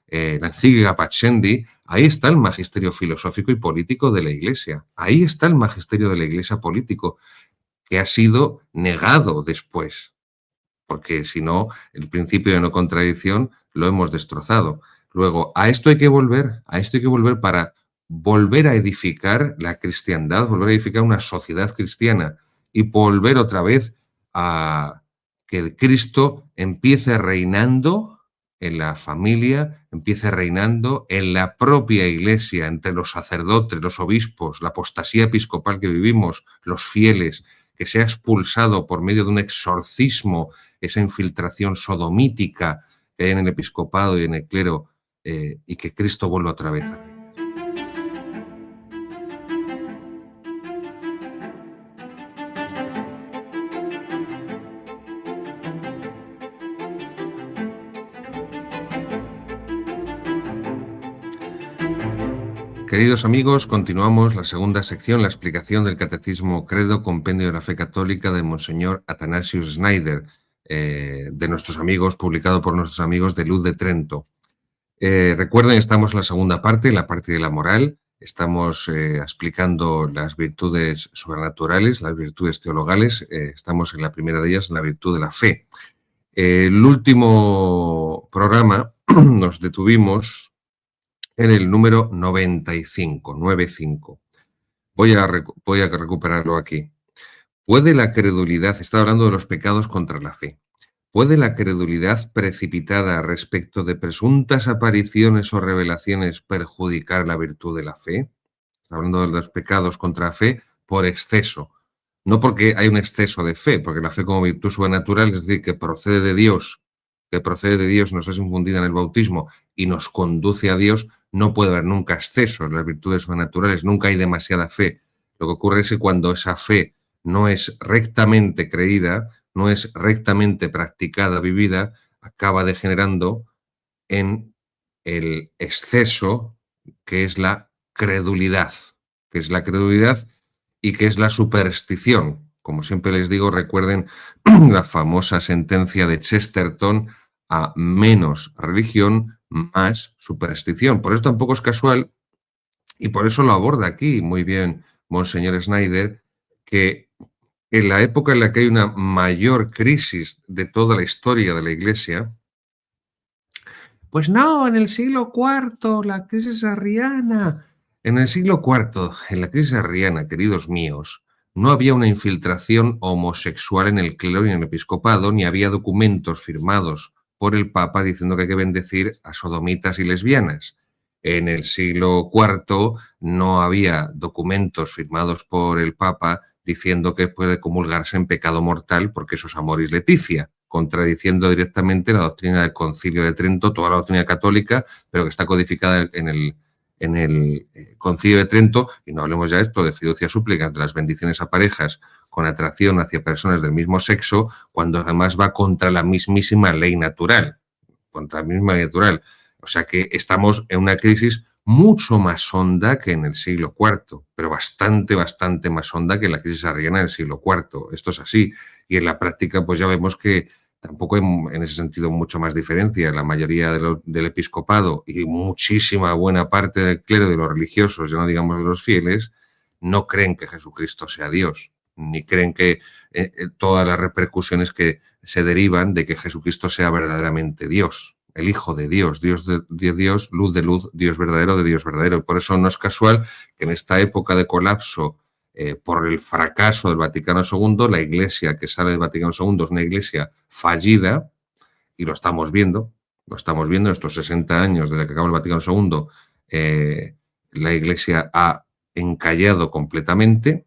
la encíclica Pascendi. Ahí está el magisterio filosófico y político de la Iglesia. Ahí está el magisterio de la Iglesia político, que ha sido negado después, porque si no, el principio de no contradicción lo hemos destrozado. Luego, a esto hay que volver para volver a edificar la cristiandad, volver a edificar una sociedad cristiana y volver otra vez a que Cristo empiece reinando en la familia, empiece reinando en la propia Iglesia, entre los sacerdotes, los obispos, la apostasía episcopal que vivimos, los fieles, que sea expulsado por medio de un exorcismo esa infiltración sodomítica que hay en el episcopado y en el clero, y que Cristo vuelva otra vez a reinar. Queridos amigos, continuamos la segunda sección, la explicación del Catecismo Credo, Compendio de la Fe Católica de Monseñor Athanasius Schneider, de nuestros amigos, publicado por nuestros amigos de Luz de Trento. Recuerden, estamos en la segunda parte, la parte de la moral. Estamos explicando las virtudes sobrenaturales, las virtudes teologales. Estamos en la primera de ellas, en la virtud de la fe. El último programa nos detuvimos en el número 95. Voy a recuperarlo aquí. ¿Puede la credulidad, está hablando de los pecados contra la fe, ¿puede la credulidad precipitada respecto de presuntas apariciones o revelaciones perjudicar la virtud de la fe? Está hablando de los pecados contra la fe por exceso. No porque hay un exceso de fe, porque la fe como virtud sobrenatural, es decir, que procede de Dios, nos es infundida en el bautismo y nos conduce a Dios, no puede haber nunca exceso en las virtudes sobrenaturales, nunca hay demasiada fe. Lo que ocurre es que cuando esa fe no es rectamente creída, no es rectamente practicada, vivida, acaba degenerando en el exceso, que es la credulidad, y que es la superstición. Como siempre les digo, recuerden la famosa sentencia de Chesterton: a menos religión, más superstición. Por eso tampoco es casual, y por eso lo aborda aquí muy bien Monseñor Schneider, que en la época en la que hay una mayor crisis de toda la historia de la Iglesia, pues no, en el siglo IV, la crisis arriana. En el siglo IV, en la crisis arriana, queridos míos, no había una infiltración homosexual en el clero y en el episcopado, ni había documentos firmados por el Papa diciendo que hay que bendecir a sodomitas y lesbianas. En el siglo IV no había documentos firmados por el Papa diciendo que puede comulgarse en pecado mortal porque eso es amoris laetitia, contradiciendo directamente la doctrina del Concilio de Trento, toda la doctrina católica, pero que está codificada en el Concilio de Trento, y no hablemos ya de esto de fiducia súplica, de las bendiciones a parejas con atracción hacia personas del mismo sexo, cuando además va contra la mismísima ley natural, contra la misma ley natural. O sea que estamos en una crisis mucho más honda que en el siglo IV, pero bastante, bastante más honda que la crisis arriana del siglo IV. Esto es así. Y en la práctica, pues ya vemos que tampoco hay en ese sentido mucho más diferencia. La mayoría del episcopado y muchísima buena parte del clero, de los religiosos, ya no digamos de los fieles, no creen que Jesucristo sea Dios, ni creen que todas las repercusiones que se derivan de que Jesucristo sea verdaderamente Dios, el Hijo de Dios, Dios de Dios, luz de luz, Dios verdadero de Dios verdadero. Y por eso no es casual que en esta época de colapso por el fracaso del Vaticano II, la iglesia que sale del Vaticano II es una iglesia fallida, y lo estamos viendo en estos 60 años desde que acabó el Vaticano II, la iglesia ha encallado completamente,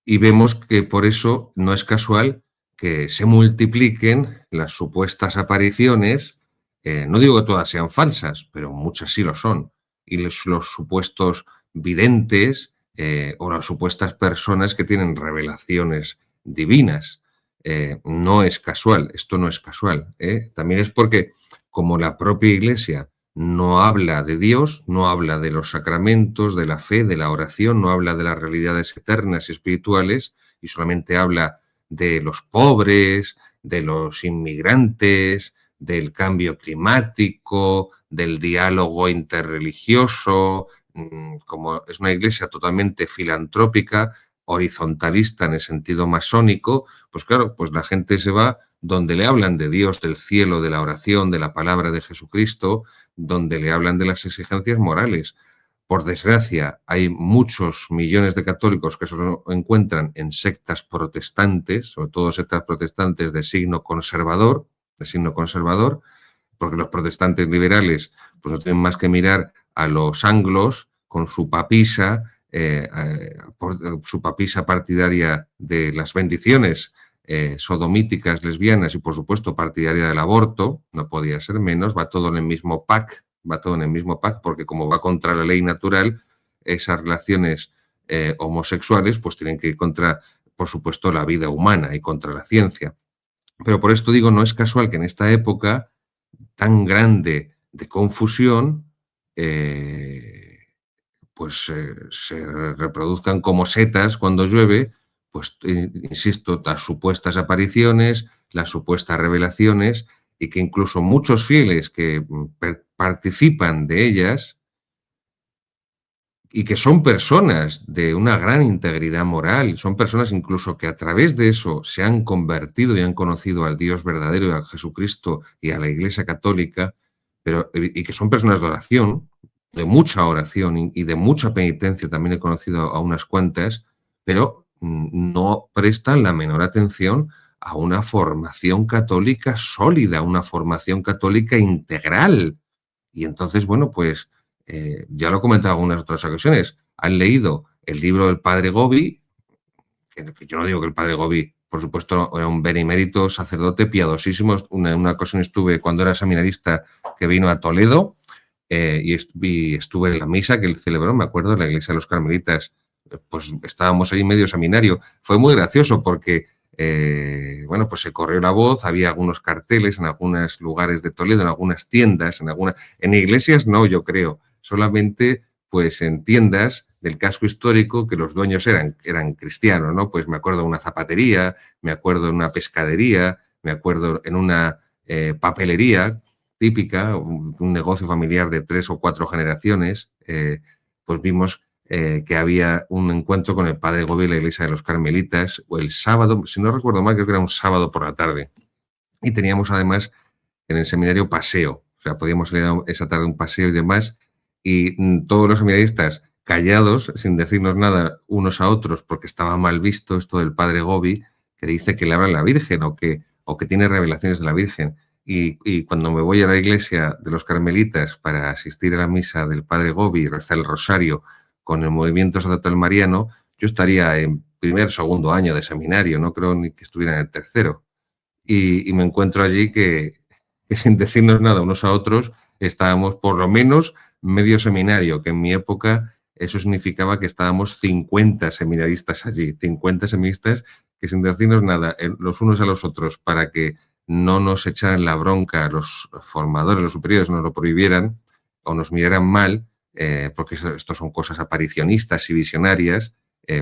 y vemos que por eso no es casual que se multipliquen las supuestas apariciones. No digo que todas sean falsas, pero muchas sí lo son. Y los supuestos videntes o las supuestas personas que tienen revelaciones divinas. No es casual, esto no es casual. También es porque, como la propia Iglesia no habla de Dios, no habla de los sacramentos, de la fe, de la oración, no habla de las realidades eternas y espirituales, y solamente habla de los pobres, de los inmigrantes, del cambio climático, del diálogo interreligioso. Como es una iglesia totalmente filantrópica, horizontalista en el sentido masónico, pues claro, pues la gente se va donde le hablan de Dios, del cielo, de la oración, de la palabra de Jesucristo, donde le hablan de las exigencias morales. Por desgracia, hay muchos millones de católicos que se lo encuentran en sectas protestantes, sobre todo sectas protestantes de signo conservador, porque los protestantes liberales pues no tienen más que mirar a los anglos con su papisa, por su papisa partidaria de las bendiciones sodomíticas, lesbianas y, por supuesto, partidaria del aborto, no podía ser menos, va todo en el mismo pack, porque como va contra la ley natural, esas relaciones homosexuales pues tienen que ir contra, por supuesto, la vida humana y contra la ciencia. Pero por esto digo, no es casual que en esta época tan grande de confusión, se reproduzcan como setas cuando llueve, pues insisto, las supuestas apariciones, las supuestas revelaciones, y que incluso muchos fieles que participan de ellas y que son personas de una gran integridad moral, son personas incluso que a través de eso se han convertido y han conocido al Dios verdadero y a Jesucristo y a la Iglesia Católica, y que son personas de oración, de mucha oración y de mucha penitencia, también he conocido a unas cuantas, pero no prestan la menor atención a una formación católica sólida, una formación católica integral. Y entonces, bueno, pues ya lo he comentado en algunas otras ocasiones, han leído el libro del padre Gobi, que yo no digo que el padre Gobi, por supuesto, era un benemérito sacerdote piadosísimo. Una ocasión estuve, cuando era seminarista, que vino a Toledo, y estuve en la misa que él celebró, me acuerdo, en la iglesia de los Carmelitas. Pues estábamos ahí medio seminario. Fue muy gracioso porque, pues se corrió la voz, había algunos carteles en algunos lugares de Toledo, en algunas tiendas, en iglesias no, yo creo, solamente pues en tiendas del casco histórico que los dueños eran cristianos, ¿no? Pues me acuerdo de una zapatería, me acuerdo de una pescadería, me acuerdo en una papelería típica, un negocio familiar de 3 o 4 generaciones. Pues vimos que había un encuentro con el padre Gobi en la iglesia de los Carmelitas, o el sábado, si no recuerdo mal, creo que era un sábado por la tarde. Y teníamos además en el seminario paseo, o sea, podíamos salir esa tarde un paseo y demás, y todos los seminaristas callados, sin decirnos nada unos a otros, porque estaba mal visto esto del padre Gobi, que dice que le habla a la Virgen o que tiene revelaciones de la Virgen. y cuando me voy a la iglesia de los carmelitas para asistir a la misa del padre Gobi y rezar el rosario con el movimiento sacerdotal mariano, yo estaría en primer, segundo año de seminario, no creo ni que estuviera en el tercero. Y me encuentro allí que sin decirnos nada unos a otros estábamos por lo menos medio seminario, que en mi época eso significaba que estábamos 50 seminaristas allí, 50 seminaristas que sin decirnos nada los unos a los otros para que no nos echaran la bronca los formadores, los superiores, nos lo prohibieran o nos miraran mal, porque esto son cosas aparicionistas y visionarias,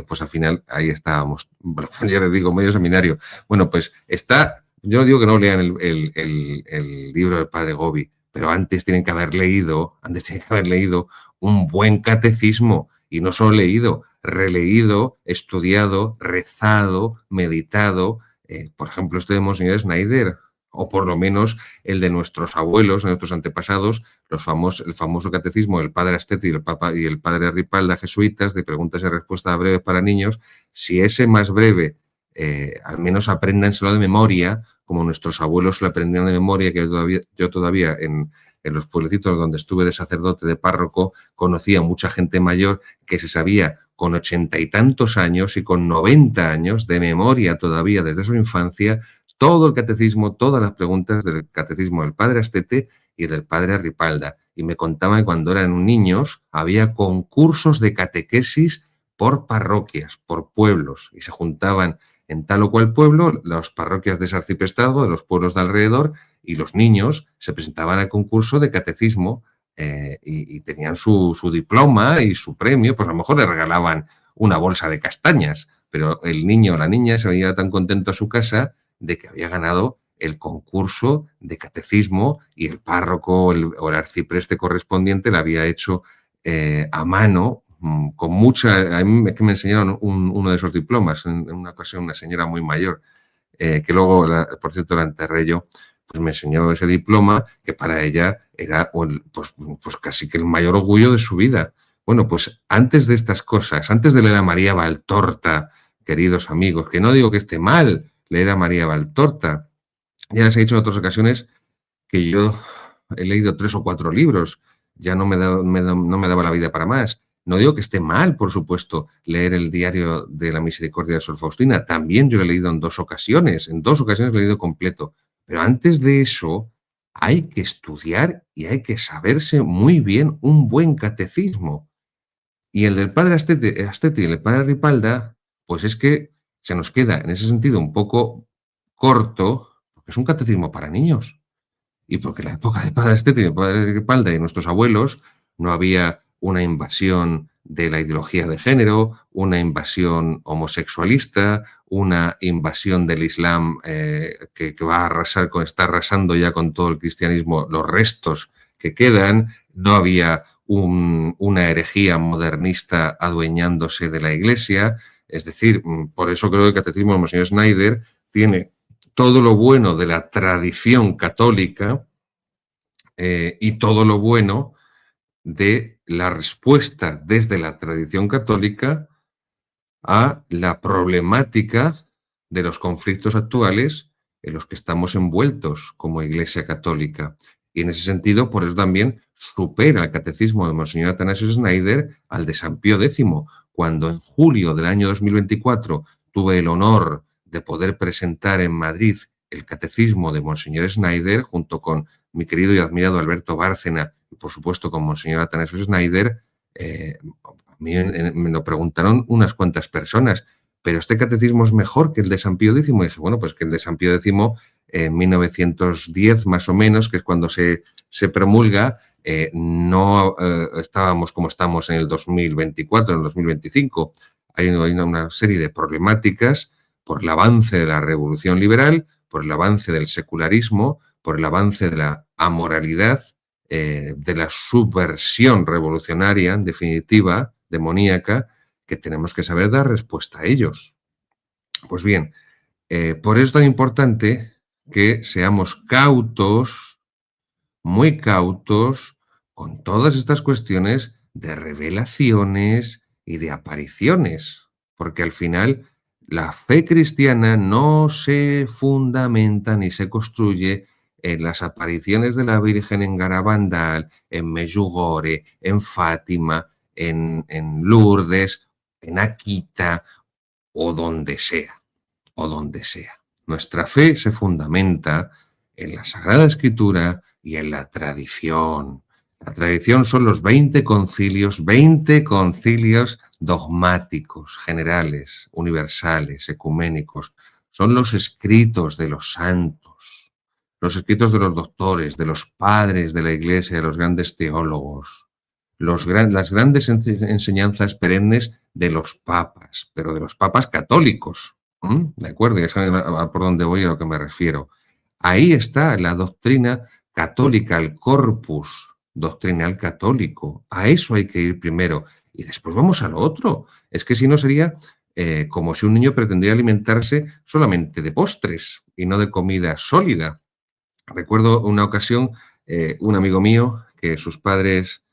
pues al final ahí estábamos, ya les digo, medio seminario. Bueno, pues yo no digo que no lean el libro del padre Gobi, pero antes tienen que haber leído un buen catecismo, y no solo leído, releído, estudiado, rezado, meditado, por ejemplo, este de Monseñor Schneider, o por lo menos el de nuestros abuelos, de nuestros antepasados, el famoso catecismo del padre Astete y el padre Ripalda, jesuitas, de preguntas y respuestas breves para niños. Si ese más breve, al menos apréndanselo de memoria, como nuestros abuelos lo aprendían de memoria, que yo todavía en los pueblecitos donde estuve de sacerdote, de párroco, conocía a mucha gente mayor que se sabía con 80 y tantos años y con 90 años de memoria todavía desde su infancia todo el catecismo, todas las preguntas del catecismo del padre Astete y del padre Ripalda. Y me contaban que cuando eran niños había concursos de catequesis por parroquias, por pueblos, y se juntaban en tal o cual pueblo las parroquias de ese arciprestado, de los pueblos de alrededor, y los niños se presentaban al concurso de catecismo, y tenían su diploma y su premio. Pues a lo mejor le regalaban una bolsa de castañas, pero el niño o la niña se veía tan contento a su casa de que había ganado el concurso de catecismo, y el párroco o el arcipreste correspondiente lo había hecho a mano, con mucha... A mí es que me enseñaron uno de esos diplomas en una ocasión, una señora muy mayor, que luego, por cierto, la enterré yo, pues me enseñó ese diploma que para ella era pues casi que el mayor orgullo de su vida. Bueno, pues antes de estas cosas, antes de leer a María Valtorta, queridos amigos, que no digo que esté mal leer a María Valtorta, ya les he dicho en otras ocasiones que yo he leído 3 o 4 libros, ya no me daba la vida para más. No digo que esté mal, por supuesto, leer el diario de la Misericordia de Sor Faustina. También yo lo he leído en 2 ocasiones. En 2 ocasiones lo he leído completo. Pero antes de eso hay que estudiar y hay que saberse muy bien un buen catecismo. Y el del padre Astete y el padre Ripalda, pues es que se nos queda en ese sentido un poco corto, porque es un catecismo para niños. Y porque en la época de padre Astete y de padre Ripalda y de nuestros abuelos no había una invasión de la ideología de género, una invasión homosexualista, una invasión del Islam, que va a arrasar está arrasando ya con todo el cristianismo los restos que quedan. No había una herejía modernista adueñándose de la Iglesia. Es decir, por eso creo que el catecismo de Monseñor Schneider tiene todo lo bueno de la tradición católica, y todo lo bueno de la respuesta desde la tradición católica a la problemática de los conflictos actuales en los que estamos envueltos como Iglesia Católica. Y en ese sentido, por eso también supera el catecismo de Monseñor Atanasio Schneider al de San Pío X, cuando en julio del año 2024 tuve el honor de poder presentar en Madrid el catecismo de Monseñor Schneider, junto con mi querido y admirado Alberto Bárcena, y por supuesto con Monseñor Atanasio Schneider. A mí me lo preguntaron unas cuantas personas, pero este catecismo es mejor que el de San Pío X. Y dije, bueno, pues que el de San Pío X, en 1910 más o menos, que es cuando se promulga, no estábamos como estamos en el 2024, en el 2025. Hay una serie de problemáticas por el avance de la revolución liberal, por el avance del secularismo, por el avance de la amoralidad, de la subversión revolucionaria, en definitiva, demoníaca, que tenemos que saber dar respuesta a ellos. Pues bien, por eso es tan importante que seamos cautos, muy cautos, con todas estas cuestiones de revelaciones y de apariciones, porque al final la fe cristiana no se fundamenta ni se construye en las apariciones de la Virgen en Garabandal, en Medjugorje, en Fátima, en Lourdes, en Akita o donde sea, o donde sea. Nuestra fe se fundamenta en la Sagrada Escritura y en la tradición. La tradición son los 20 concilios dogmáticos, generales, universales, ecuménicos. Son los escritos de los santos, los escritos de los doctores, de los padres de la Iglesia, de los grandes teólogos, las grandes enseñanzas perennes de los papas, pero de los papas católicos. ¿De acuerdo? Ya saben por dónde voy y a lo que me refiero. Ahí está la doctrina católica, el corpus doctrinal católico. A eso hay que ir primero. Y después vamos a lo otro. Es que si no sería como si un niño pretendiera alimentarse solamente de postres y no de comida sólida. Recuerdo una ocasión, un amigo mío, que sus padres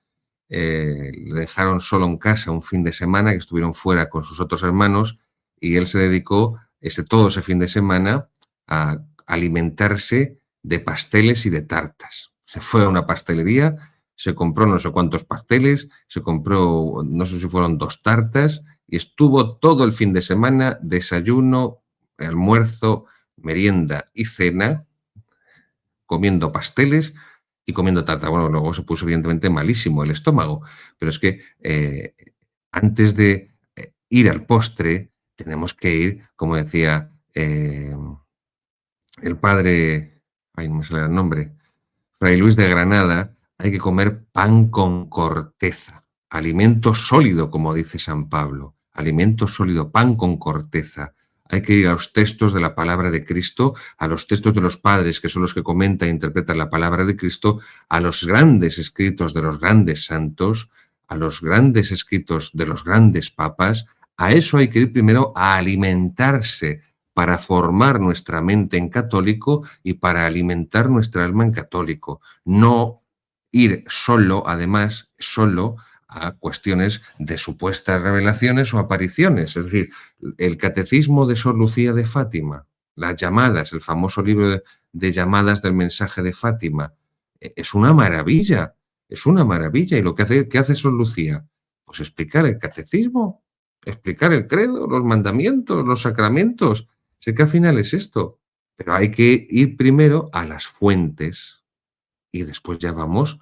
le dejaron solo en casa un fin de semana, que estuvieron fuera con sus otros hermanos, y él se dedicó todo ese fin de semana a alimentarse de pasteles y de tartas. Se fue a una pastelería, se compró no sé cuántos pasteles, se compró, no sé si fueron 2 tartas, y estuvo todo el fin de semana, desayuno, almuerzo, merienda y cena, comiendo pasteles y comiendo tarta. Bueno, luego se puso evidentemente malísimo el estómago, pero es que antes de ir al postre tenemos que ir, como decía el padre, ay, no me sale el nombre, Fray Luis de Granada, hay que comer pan con corteza, alimento sólido, como dice San Pablo, alimento sólido, pan con corteza. Hay que ir a los textos de la palabra de Cristo, a los textos de los padres, que son los que comentan e interpretan la palabra de Cristo, a los grandes escritos de los grandes santos, a los grandes escritos de los grandes papas. A eso hay que ir primero, a alimentarse, para formar nuestra mente en católico y para alimentar nuestra alma en católico. No ir solo, además, solo a cuestiones de supuestas revelaciones o apariciones. Es decir, el catecismo de Sor Lucía de Fátima, las llamadas, el famoso libro de llamadas del mensaje de Fátima, es una maravilla, es una maravilla. ¿Y qué hace Sor Lucía? Pues explicar el catecismo, explicar el credo, los mandamientos, los sacramentos. Sé que al final es esto, pero hay que ir primero a las fuentes y después ya vamos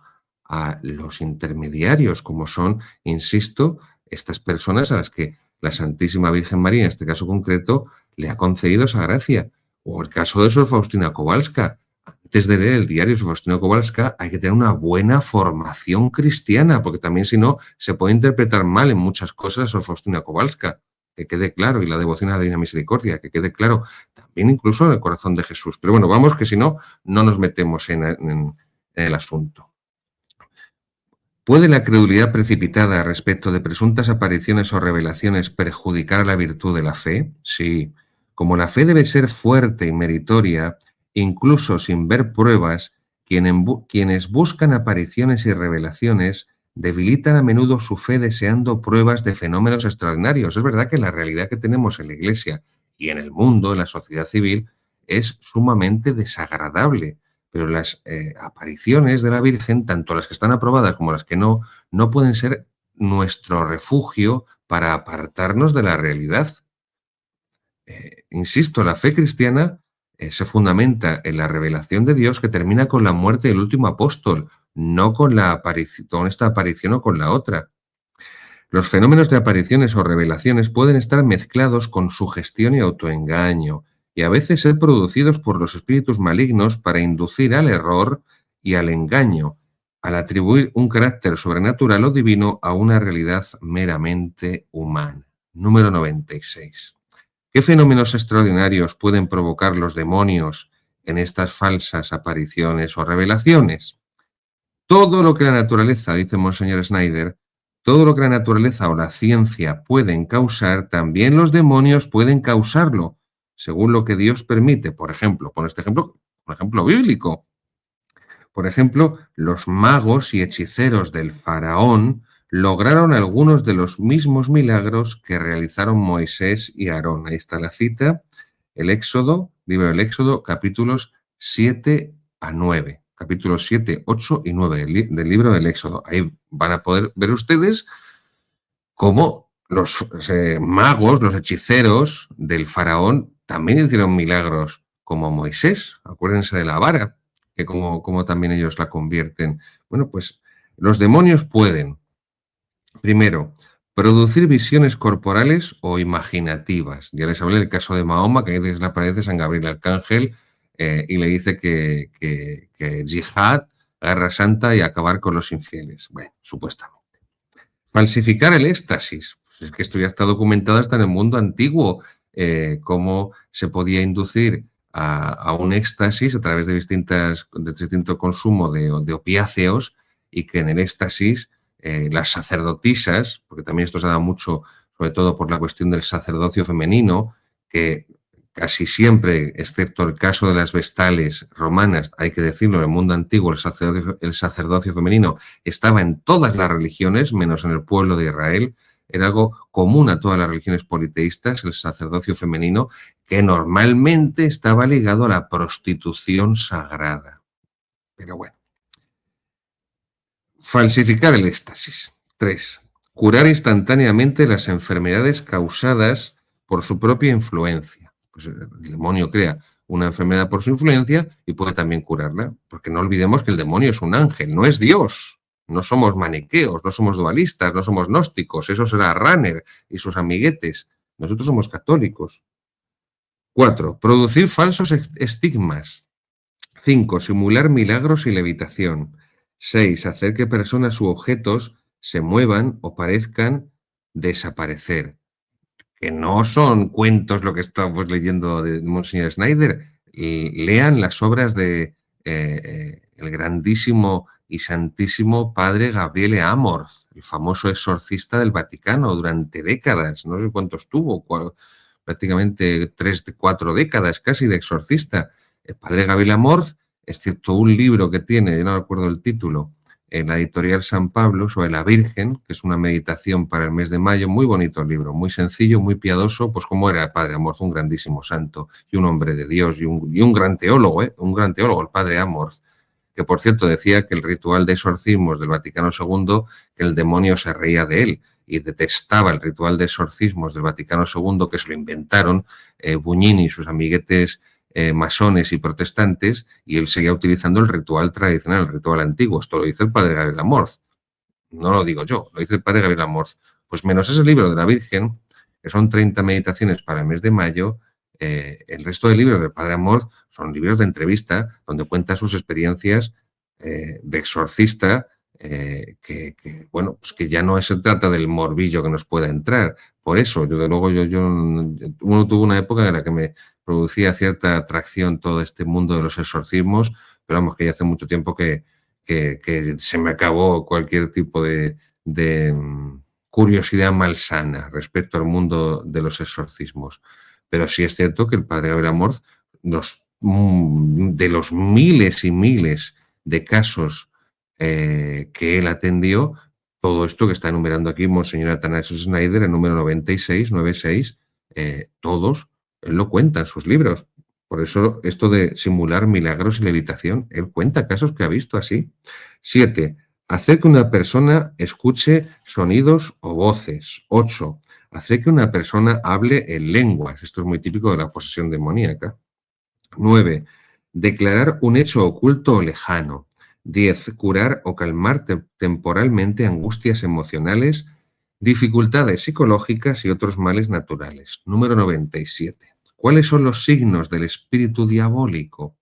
a los intermediarios, como son, insisto, estas personas a las que la Santísima Virgen María, en este caso concreto, le ha concedido esa gracia. O el caso de Sor Faustina Kowalska. Antes de leer el diario de Sor Faustina Kowalska hay que tener una buena formación cristiana, porque también si no se puede interpretar mal en muchas cosas Sor Faustina Kowalska. Que quede claro, y la devoción a la Divina Misericordia, que quede claro también incluso en el corazón de Jesús. Pero bueno, vamos que si no, no nos metemos en el asunto. ¿Puede la credulidad precipitada respecto de presuntas apariciones o revelaciones perjudicar a la virtud de la fe? Sí. Como la fe debe ser fuerte y meritoria, incluso sin ver pruebas, quienes buscan apariciones y revelaciones debilitan a menudo su fe deseando pruebas de fenómenos extraordinarios. Es verdad que la realidad que tenemos en la Iglesia y en el mundo, en la sociedad civil, es sumamente desagradable. Pero las apariciones de la Virgen, tanto las que están aprobadas como las que no, no pueden ser nuestro refugio para apartarnos de la realidad. Insisto, la fe cristiana se fundamenta en la revelación de Dios que termina con la muerte del último apóstol, no con esta aparición o con la otra. Los fenómenos de apariciones o revelaciones pueden estar mezclados con sugestión y autoengaño, y a veces ser producidos por los espíritus malignos para inducir al error y al engaño, al atribuir un carácter sobrenatural o divino a una realidad meramente humana. Número 96. ¿Qué fenómenos extraordinarios pueden provocar los demonios en estas falsas apariciones o revelaciones? Todo lo que la naturaleza, dice Monseñor Snyder, todo lo que la naturaleza o la ciencia pueden causar, también los demonios pueden causarlo, según lo que Dios permite. Por ejemplo, por ejemplo bíblico. Por ejemplo, los magos y hechiceros del faraón lograron algunos de los mismos milagros que realizaron Moisés y Aarón. Ahí está la cita, el Éxodo, libro del Éxodo, capítulos 7 a 9, capítulos 7, 8 y 9 del libro del Éxodo. Ahí van a poder ver ustedes cómo los magos, los hechiceros del faraón también hicieron milagros, como Moisés. Acuérdense de la vara, que como también ellos la convierten. Bueno, pues los demonios pueden, primero, producir visiones corporales o imaginativas. Ya les hablé del caso de Mahoma, que a veces le aparece San Gabriel Arcángel y le dice que yihad, guerra santa y acabar con los infieles. Bueno, supuestamente. Falsificar el éxtasis. Pues es que esto ya está documentado hasta en el mundo antiguo, cómo se podía inducir a un éxtasis a través de distinto consumo de opiáceos y que en el éxtasis las sacerdotisas, porque también esto se da mucho, sobre todo por la cuestión del sacerdocio femenino, que casi siempre, excepto el caso de las vestales romanas, hay que decirlo, en el mundo antiguo el sacerdocio femenino estaba en todas las religiones, menos en el pueblo de Israel. Era algo común a todas las religiones politeístas, el sacerdocio femenino, que normalmente estaba ligado a la prostitución sagrada. Pero bueno. Falsificar el éxtasis. 3. Curar instantáneamente las enfermedades causadas por su propia influencia. Pues el demonio crea una enfermedad por su influencia y puede también curarla, porque no olvidemos que el demonio es un ángel, no es Dios. No somos maniqueos, no somos dualistas, no somos gnósticos, eso será Ranner y sus amiguetes. Nosotros somos católicos. 4. Producir falsos estigmas. 5. Simular milagros y levitación. 6. Hacer que personas u objetos se muevan o parezcan desaparecer. Que no son cuentos lo que estamos leyendo de Monsignor Snyder. Lean las obras de el grandísimo y santísimo padre Gabriele Amorth, el famoso exorcista del Vaticano durante décadas. No sé cuántos tuvo, prácticamente 3 de 4 décadas casi de exorcista. El padre Gabriele Amorth, excepto un libro que tiene, yo no recuerdo el título, en la editorial San Pablo, sobre la Virgen, que es una meditación para el mes de mayo, muy bonito el libro, muy sencillo, muy piadoso, pues como era el padre Amorth, un grandísimo santo y un hombre de Dios y un gran teólogo, el padre Amorth, que por cierto decía que el ritual de exorcismos del Vaticano II, que el demonio se reía de él y detestaba el ritual de exorcismos del Vaticano II, que se lo inventaron Buñini y sus amiguetes masones y protestantes, y él seguía utilizando el ritual tradicional, el ritual antiguo. Esto lo dice el padre Gabriel Amorth. No lo digo yo, lo dice el padre Gabriel Amorth. Pues menos ese libro de la Virgen, que son 30 meditaciones para el mes de mayo, el resto de libros del padre Amorth son libros de entrevista donde cuenta sus experiencias de exorcista, bueno, pues que ya no se trata del morbillo que nos pueda entrar. Por eso, desde luego, uno tuvo una época en la que me producía cierta atracción todo este mundo de los exorcismos, pero vamos, que ya hace mucho tiempo que se me acabó cualquier tipo de curiosidad malsana respecto al mundo de los exorcismos. Pero sí es cierto que el padre Gabriel Amorth, de los miles y miles de casos que él atendió, todo esto que está enumerando aquí Monseñor Athanasius Schneider, el número 96, todos, él lo cuenta en sus libros. Por eso esto de simular milagros y levitación, él cuenta casos que ha visto así. 7. Hacer que una persona escuche sonidos o voces. 8. Hacer que una persona hable en lenguas. Esto es muy típico de la posesión demoníaca. 9. Declarar un hecho oculto o lejano. 10. Curar o calmar temporalmente angustias emocionales, dificultades psicológicas y otros males naturales. Número 97. ¿Cuáles son los signos del espíritu diabólico?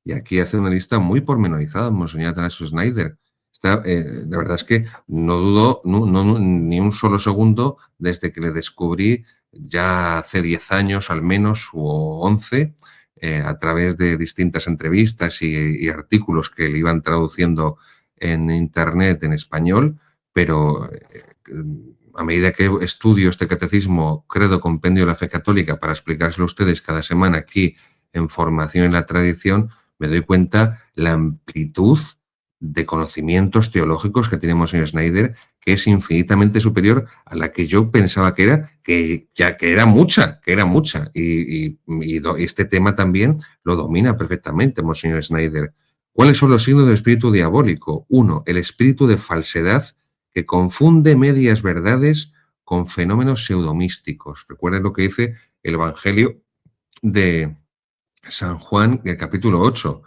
Y aquí hace una lista muy pormenorizada, Monseñor Athanasius Schneider. De verdad es que no dudo ni un solo segundo desde que le descubrí ya hace 10 años al menos, o 11, a través de distintas entrevistas y artículos que le iban traduciendo en Internet en español, pero a medida que estudio este catecismo, credo, compendio de la fe católica, para explicárselo a ustedes cada semana aquí en Formación en la Tradición, me doy cuenta la amplitud de conocimientos teológicos que tiene Monseñor Schneider, que es infinitamente superior a la que yo pensaba que era, que era mucha, Y este tema también lo domina perfectamente Monseñor Snyder. ¿Cuáles son los signos del espíritu diabólico? 1. El espíritu de falsedad que confunde medias verdades con fenómenos pseudomísticos. Recuerden lo que dice el Evangelio de San Juan, el capítulo 8.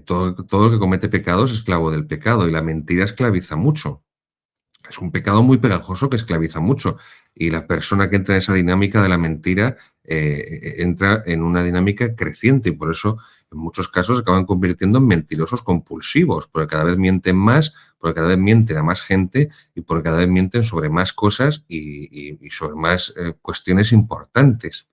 Todo el que comete pecados es esclavo del pecado y la mentira esclaviza mucho. Es un pecado muy pegajoso que esclaviza mucho y la persona que entra en esa dinámica de la mentira entra en una dinámica creciente y por eso en muchos casos se acaban convirtiendo en mentirosos compulsivos, porque cada vez mienten más, porque cada vez mienten a más gente y porque cada vez mienten sobre más cosas y sobre más cuestiones importantes.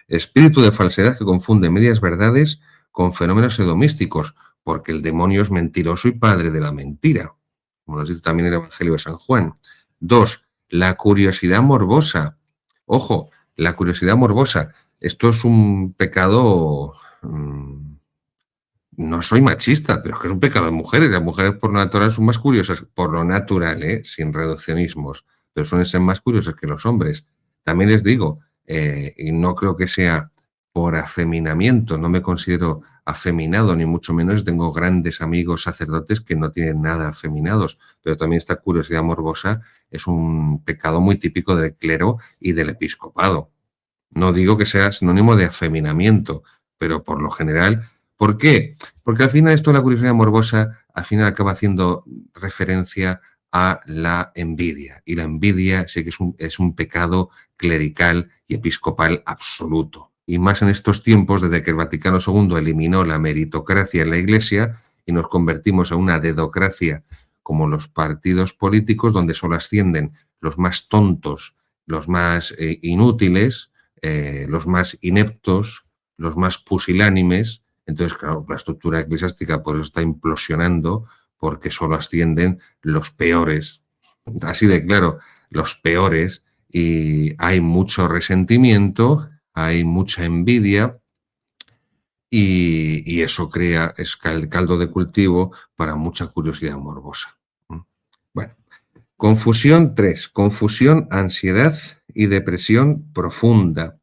Espíritu de falsedad que confunde medias verdades con fenómenos pseudomísticos, porque el demonio es mentiroso y padre de la mentira, como nos dice también el Evangelio de San Juan. 2. La curiosidad morbosa. Ojo, la curiosidad morbosa. Esto es un pecado... no soy machista, pero es que es un pecado de mujeres. Las mujeres por natural son más curiosas, por lo natural, sin reduccionismos, pero suelen ser más curiosas que los hombres. También les digo, y no creo que sea por afeminamiento, no me considero afeminado, ni mucho menos. Tengo grandes amigos sacerdotes que no tienen nada afeminados, pero también esta curiosidad morbosa es un pecado muy típico del clero y del episcopado. No digo que sea sinónimo de afeminamiento, pero por lo general, ¿por qué? Porque al final esto de la curiosidad morbosa, al final acaba haciendo referencia a la envidia. Y la envidia sí que es un pecado clerical y episcopal absoluto. Y más en estos tiempos, desde que el Vaticano II eliminó la meritocracia en la Iglesia y nos convertimos en una dedocracia como los partidos políticos, donde solo ascienden los más tontos, los más inútiles, los más ineptos, los más pusilánimes. Entonces, claro, la estructura eclesiástica por eso está implosionando, porque solo ascienden los peores, así de claro, los peores, y hay mucho resentimiento, hay mucha envidia, y eso crea el caldo de cultivo para mucha curiosidad morbosa. Bueno, confusión 3. Confusión, ansiedad y depresión profunda.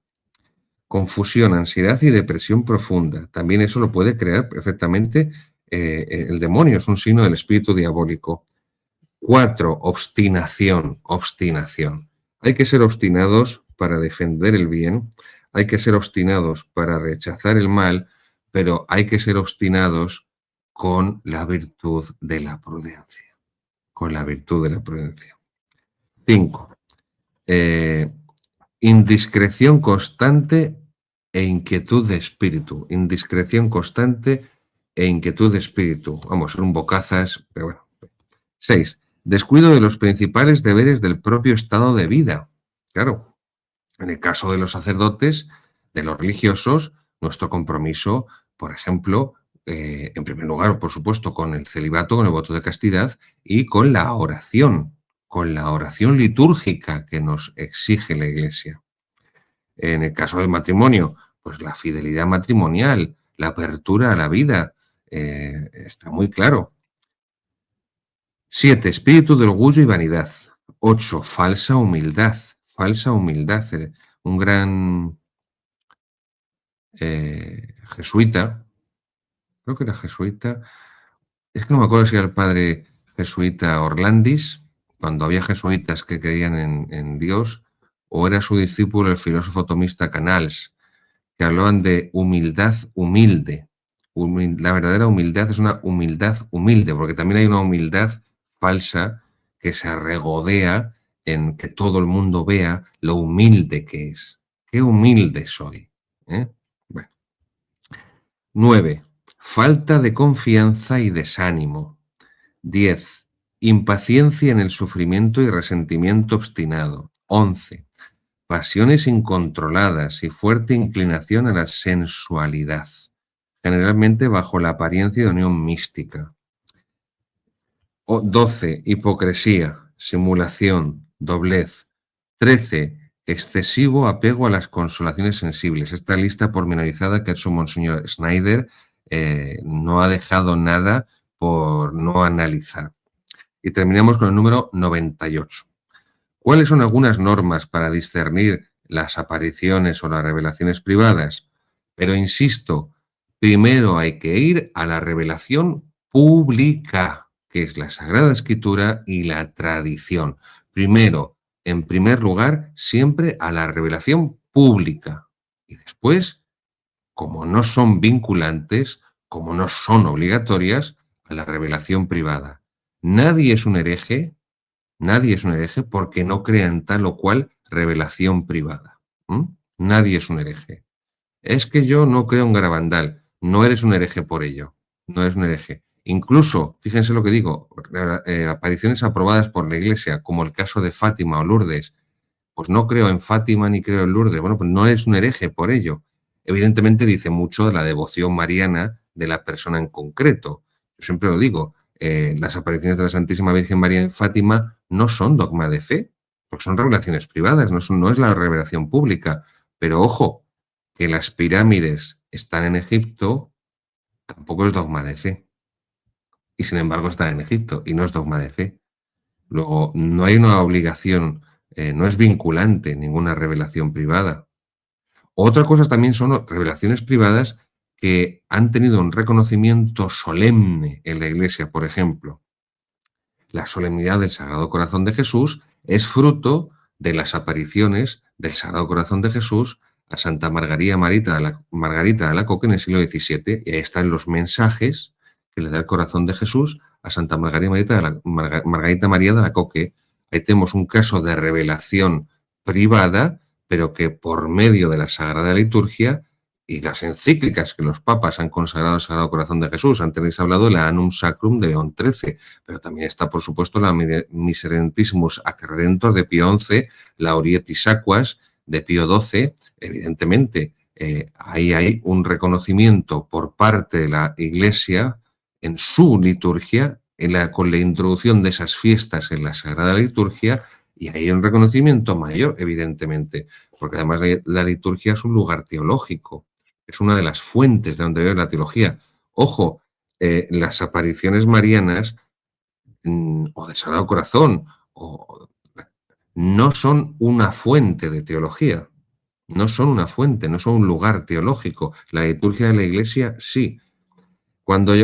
Confusión, ansiedad y depresión profunda. También eso lo puede crear perfectamente el demonio, es un signo del espíritu diabólico. 4. Obstinación, obstinación. Hay que ser obstinados para defender el bien, hay que ser obstinados para rechazar el mal, pero hay que ser obstinados con la virtud de la prudencia. Con la virtud de la prudencia. 5. Indiscreción constante e inquietud de espíritu. Indiscreción constante e inquietud de espíritu. Vamos, son bocazas, pero bueno. 6. Descuido de los principales deberes del propio estado de vida. Claro, en el caso de los sacerdotes, de los religiosos, nuestro compromiso, por ejemplo, en primer lugar, por supuesto, con el celibato, con el voto de castidad y con la oración litúrgica que nos exige la Iglesia. En el caso del matrimonio, pues la fidelidad matrimonial, la apertura a la vida, está muy claro. 7. Espíritu de orgullo y vanidad. 8. Falsa humildad. Falsa humildad. Un gran jesuita, creo que era jesuita, es que no me acuerdo si era el padre jesuita Orlandis, cuando había jesuitas que creían en Dios, o era su discípulo el filósofo tomista Canals, que hablaban de humildad humilde. La verdadera humildad es una humildad humilde, porque también hay una humildad falsa que se regodea en que todo el mundo vea lo humilde que es. ¡Qué humilde soy! Bueno. 9. Falta de confianza y desánimo. 10. Impaciencia en el sufrimiento y resentimiento obstinado. 11. Pasiones incontroladas y fuerte inclinación a la sensualidad, generalmente bajo la apariencia de unión mística. 12. Hipocresía, simulación, doblez. 13. Excesivo apego a las consolaciones sensibles. Esta lista pormenorizada que ha hecho Monseñor Snyder no ha dejado nada por no analizar. Y terminamos con el número 98. ¿Cuáles son algunas normas para discernir las apariciones o las revelaciones privadas? Pero insisto, primero hay que ir a la revelación pública, que es la Sagrada Escritura y la tradición. Primero, en primer lugar, siempre a la revelación pública. Y después, como no son vinculantes, como no son obligatorias, a la revelación privada. Nadie es un hereje. Nadie es un hereje porque no crea en tal o cual revelación privada. Nadie es un hereje. Es que yo no creo en Garabandal. No eres un hereje por ello. No eres un hereje. Incluso, fíjense lo que digo, apariciones aprobadas por la Iglesia, como el caso de Fátima o Lourdes. Pues no creo en Fátima ni creo en Lourdes. Bueno, pues no eres un hereje por ello. Evidentemente dice mucho de la devoción mariana de la persona en concreto. Yo siempre lo digo, las apariciones de la Santísima Virgen María en Fátima no son dogma de fe, porque son revelaciones privadas, no es la revelación pública. Pero ojo, que las pirámides están en Egipto tampoco es dogma de fe. Y sin embargo están en Egipto y no es dogma de fe. Luego, no hay una obligación, no es vinculante ninguna revelación privada. Otra cosa también son revelaciones privadas que han tenido un reconocimiento solemne en la Iglesia, por ejemplo. La solemnidad del Sagrado Corazón de Jesús es fruto de las apariciones del Sagrado Corazón de Jesús a Santa Margarita de la Coque en el siglo XVII, y ahí están los mensajes que le da el Corazón de Jesús a Santa Margarita María de la Coque. Ahí tenemos un caso de revelación privada, pero que por medio de la Sagrada Liturgia y las encíclicas que los papas han consagrado al Sagrado Corazón de Jesús. Antes les he hablado de la Annum Sacrum de León XIII, pero también está, por supuesto, la Miserentissimus ac Redentor de Pío XI, la Orietis Aquas de Pío XII. Evidentemente, ahí hay un reconocimiento por parte de la Iglesia en su liturgia, con la introducción de esas fiestas en la Sagrada Liturgia, y hay un reconocimiento mayor, evidentemente, porque además la liturgia es un lugar teológico. Es una de las fuentes de donde viene la teología. Ojo, las apariciones marianas o del Sagrado Corazón no son una fuente de teología. No son una fuente, no son un lugar teológico. La liturgia de la Iglesia sí. Cuando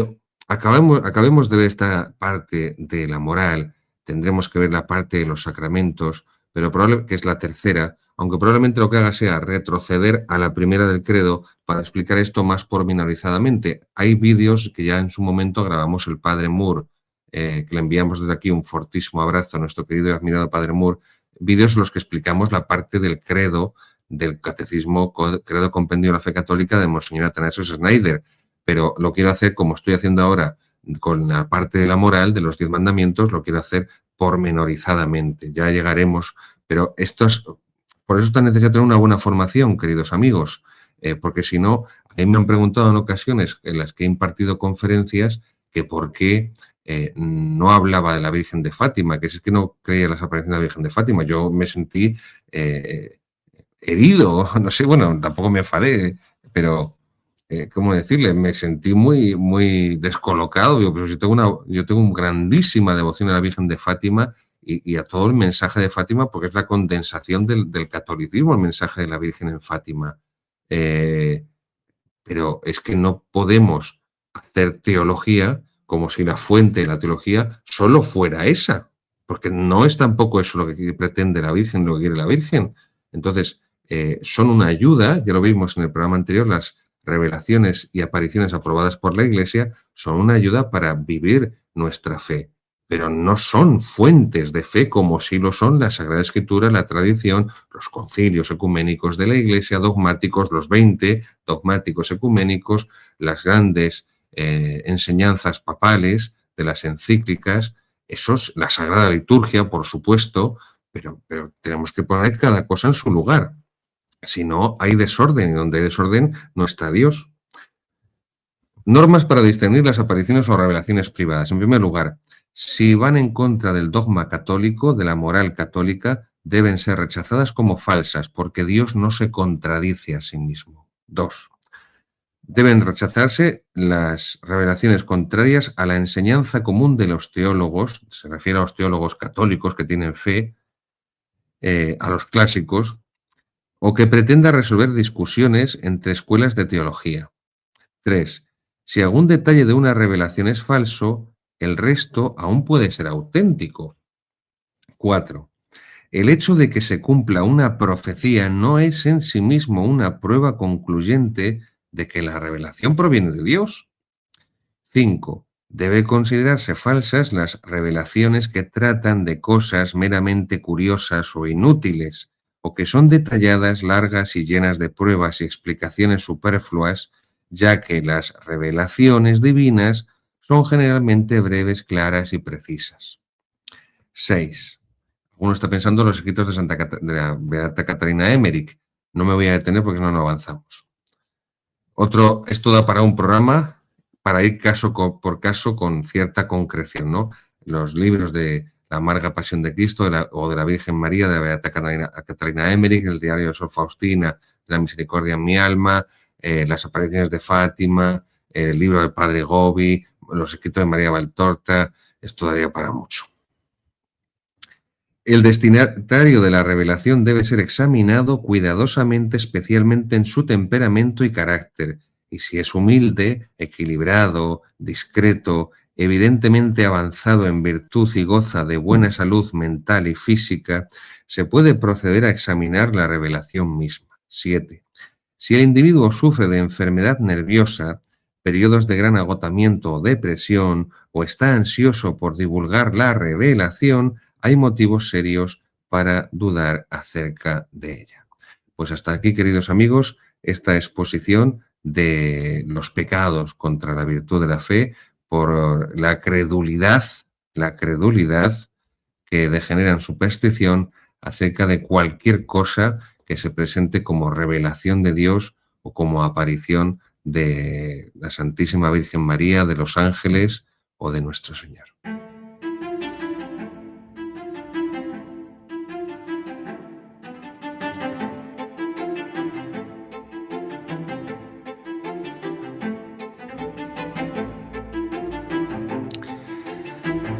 acabemos de ver esta parte de la moral, tendremos que ver la parte de los sacramentos, pero probablemente, que es la tercera, aunque probablemente lo que haga sea retroceder a la primera del credo para explicar esto más pormenorizadamente. Hay vídeos que ya en su momento grabamos el Padre Moore, que le enviamos desde aquí un fortísimo abrazo a nuestro querido y admirado Padre Moore, vídeos en los que explicamos la parte del credo, del catecismo, credo compendio de la fe católica de Monseñor Athanasius Schneider, pero lo quiero hacer como estoy haciendo ahora con la parte de la moral, de los 10 mandamientos, lo quiero hacer pormenorizadamente. Ya llegaremos, pero por eso es tan necesario tener una buena formación, queridos amigos, porque si no, a mí me han preguntado en ocasiones en las que he impartido conferencias que por qué no hablaba de la Virgen de Fátima, que si es que no creía en las apariciones de la Virgen de Fátima. Yo me sentí herido, no sé, bueno, tampoco me enfadé, pero ¿cómo decirle? Me sentí muy, muy descolocado. Digo, pero yo tengo una grandísima devoción a la Virgen de Fátima y a todo el mensaje de Fátima, porque es la condensación del catolicismo, el mensaje de la Virgen en Fátima. Pero es que no podemos hacer teología como si la fuente de la teología solo fuera esa, porque no es tampoco eso lo que pretende la Virgen, lo que quiere la Virgen. Entonces, son una ayuda, ya lo vimos en el programa anterior, las revelaciones y apariciones aprobadas por la Iglesia son una ayuda para vivir nuestra fe, pero no son fuentes de fe como sí lo son la Sagrada Escritura, la tradición, los concilios ecuménicos de la Iglesia, dogmáticos, los 20 dogmáticos ecuménicos, las grandes enseñanzas papales de las encíclicas, la Sagrada Liturgia, por supuesto, pero tenemos que poner cada cosa en su lugar. Si no, hay desorden, y donde hay desorden no está Dios. Normas para discernir las apariciones o revelaciones privadas. En primer lugar, si van en contra del dogma católico, de la moral católica, deben ser rechazadas como falsas, porque Dios no se contradice a sí mismo. 2. Deben rechazarse las revelaciones contrarias a la enseñanza común de los teólogos, se refiere a los teólogos católicos que tienen fe, a los clásicos, o que pretenda resolver discusiones entre escuelas de teología. 3. Si algún detalle de una revelación es falso, el resto aún puede ser auténtico. 4. El hecho de que se cumpla una profecía no es en sí mismo una prueba concluyente de que la revelación proviene de Dios. 5. Debe considerarse falsas las revelaciones que tratan de cosas meramente curiosas o inútiles, o que son detalladas, largas y llenas de pruebas y explicaciones superfluas, ya que las revelaciones divinas son generalmente breves, claras y precisas. 6. Uno está pensando en los escritos de la Beata Catarina Emmerich. No me voy a detener porque no avanzamos. Esto da para un programa para ir caso por caso con cierta concreción, ¿no? Los libros de La amarga pasión de Cristo o de la Virgen María, de la Beata Catarina Emmerich, el diario de Sor Faustina, de la misericordia en mi alma, las apariciones de Fátima, el libro del Padre Gobi, los escritos de María Valtorta, esto daría para mucho. El destinatario de la revelación debe ser examinado cuidadosamente, especialmente en su temperamento y carácter, y si es humilde, equilibrado, discreto, evidentemente avanzado en virtud y goza de buena salud mental y física, se puede proceder a examinar la revelación misma. 7. Si el individuo sufre de enfermedad nerviosa, periodos de gran agotamiento o depresión, o está ansioso por divulgar la revelación, hay motivos serios para dudar acerca de ella. Pues hasta aquí, queridos amigos, esta exposición de los pecados contra la virtud de la fe por la credulidad que degenera en superstición acerca de cualquier cosa que se presente como revelación de Dios o como aparición de la Santísima Virgen María, de los ángeles o de nuestro Señor.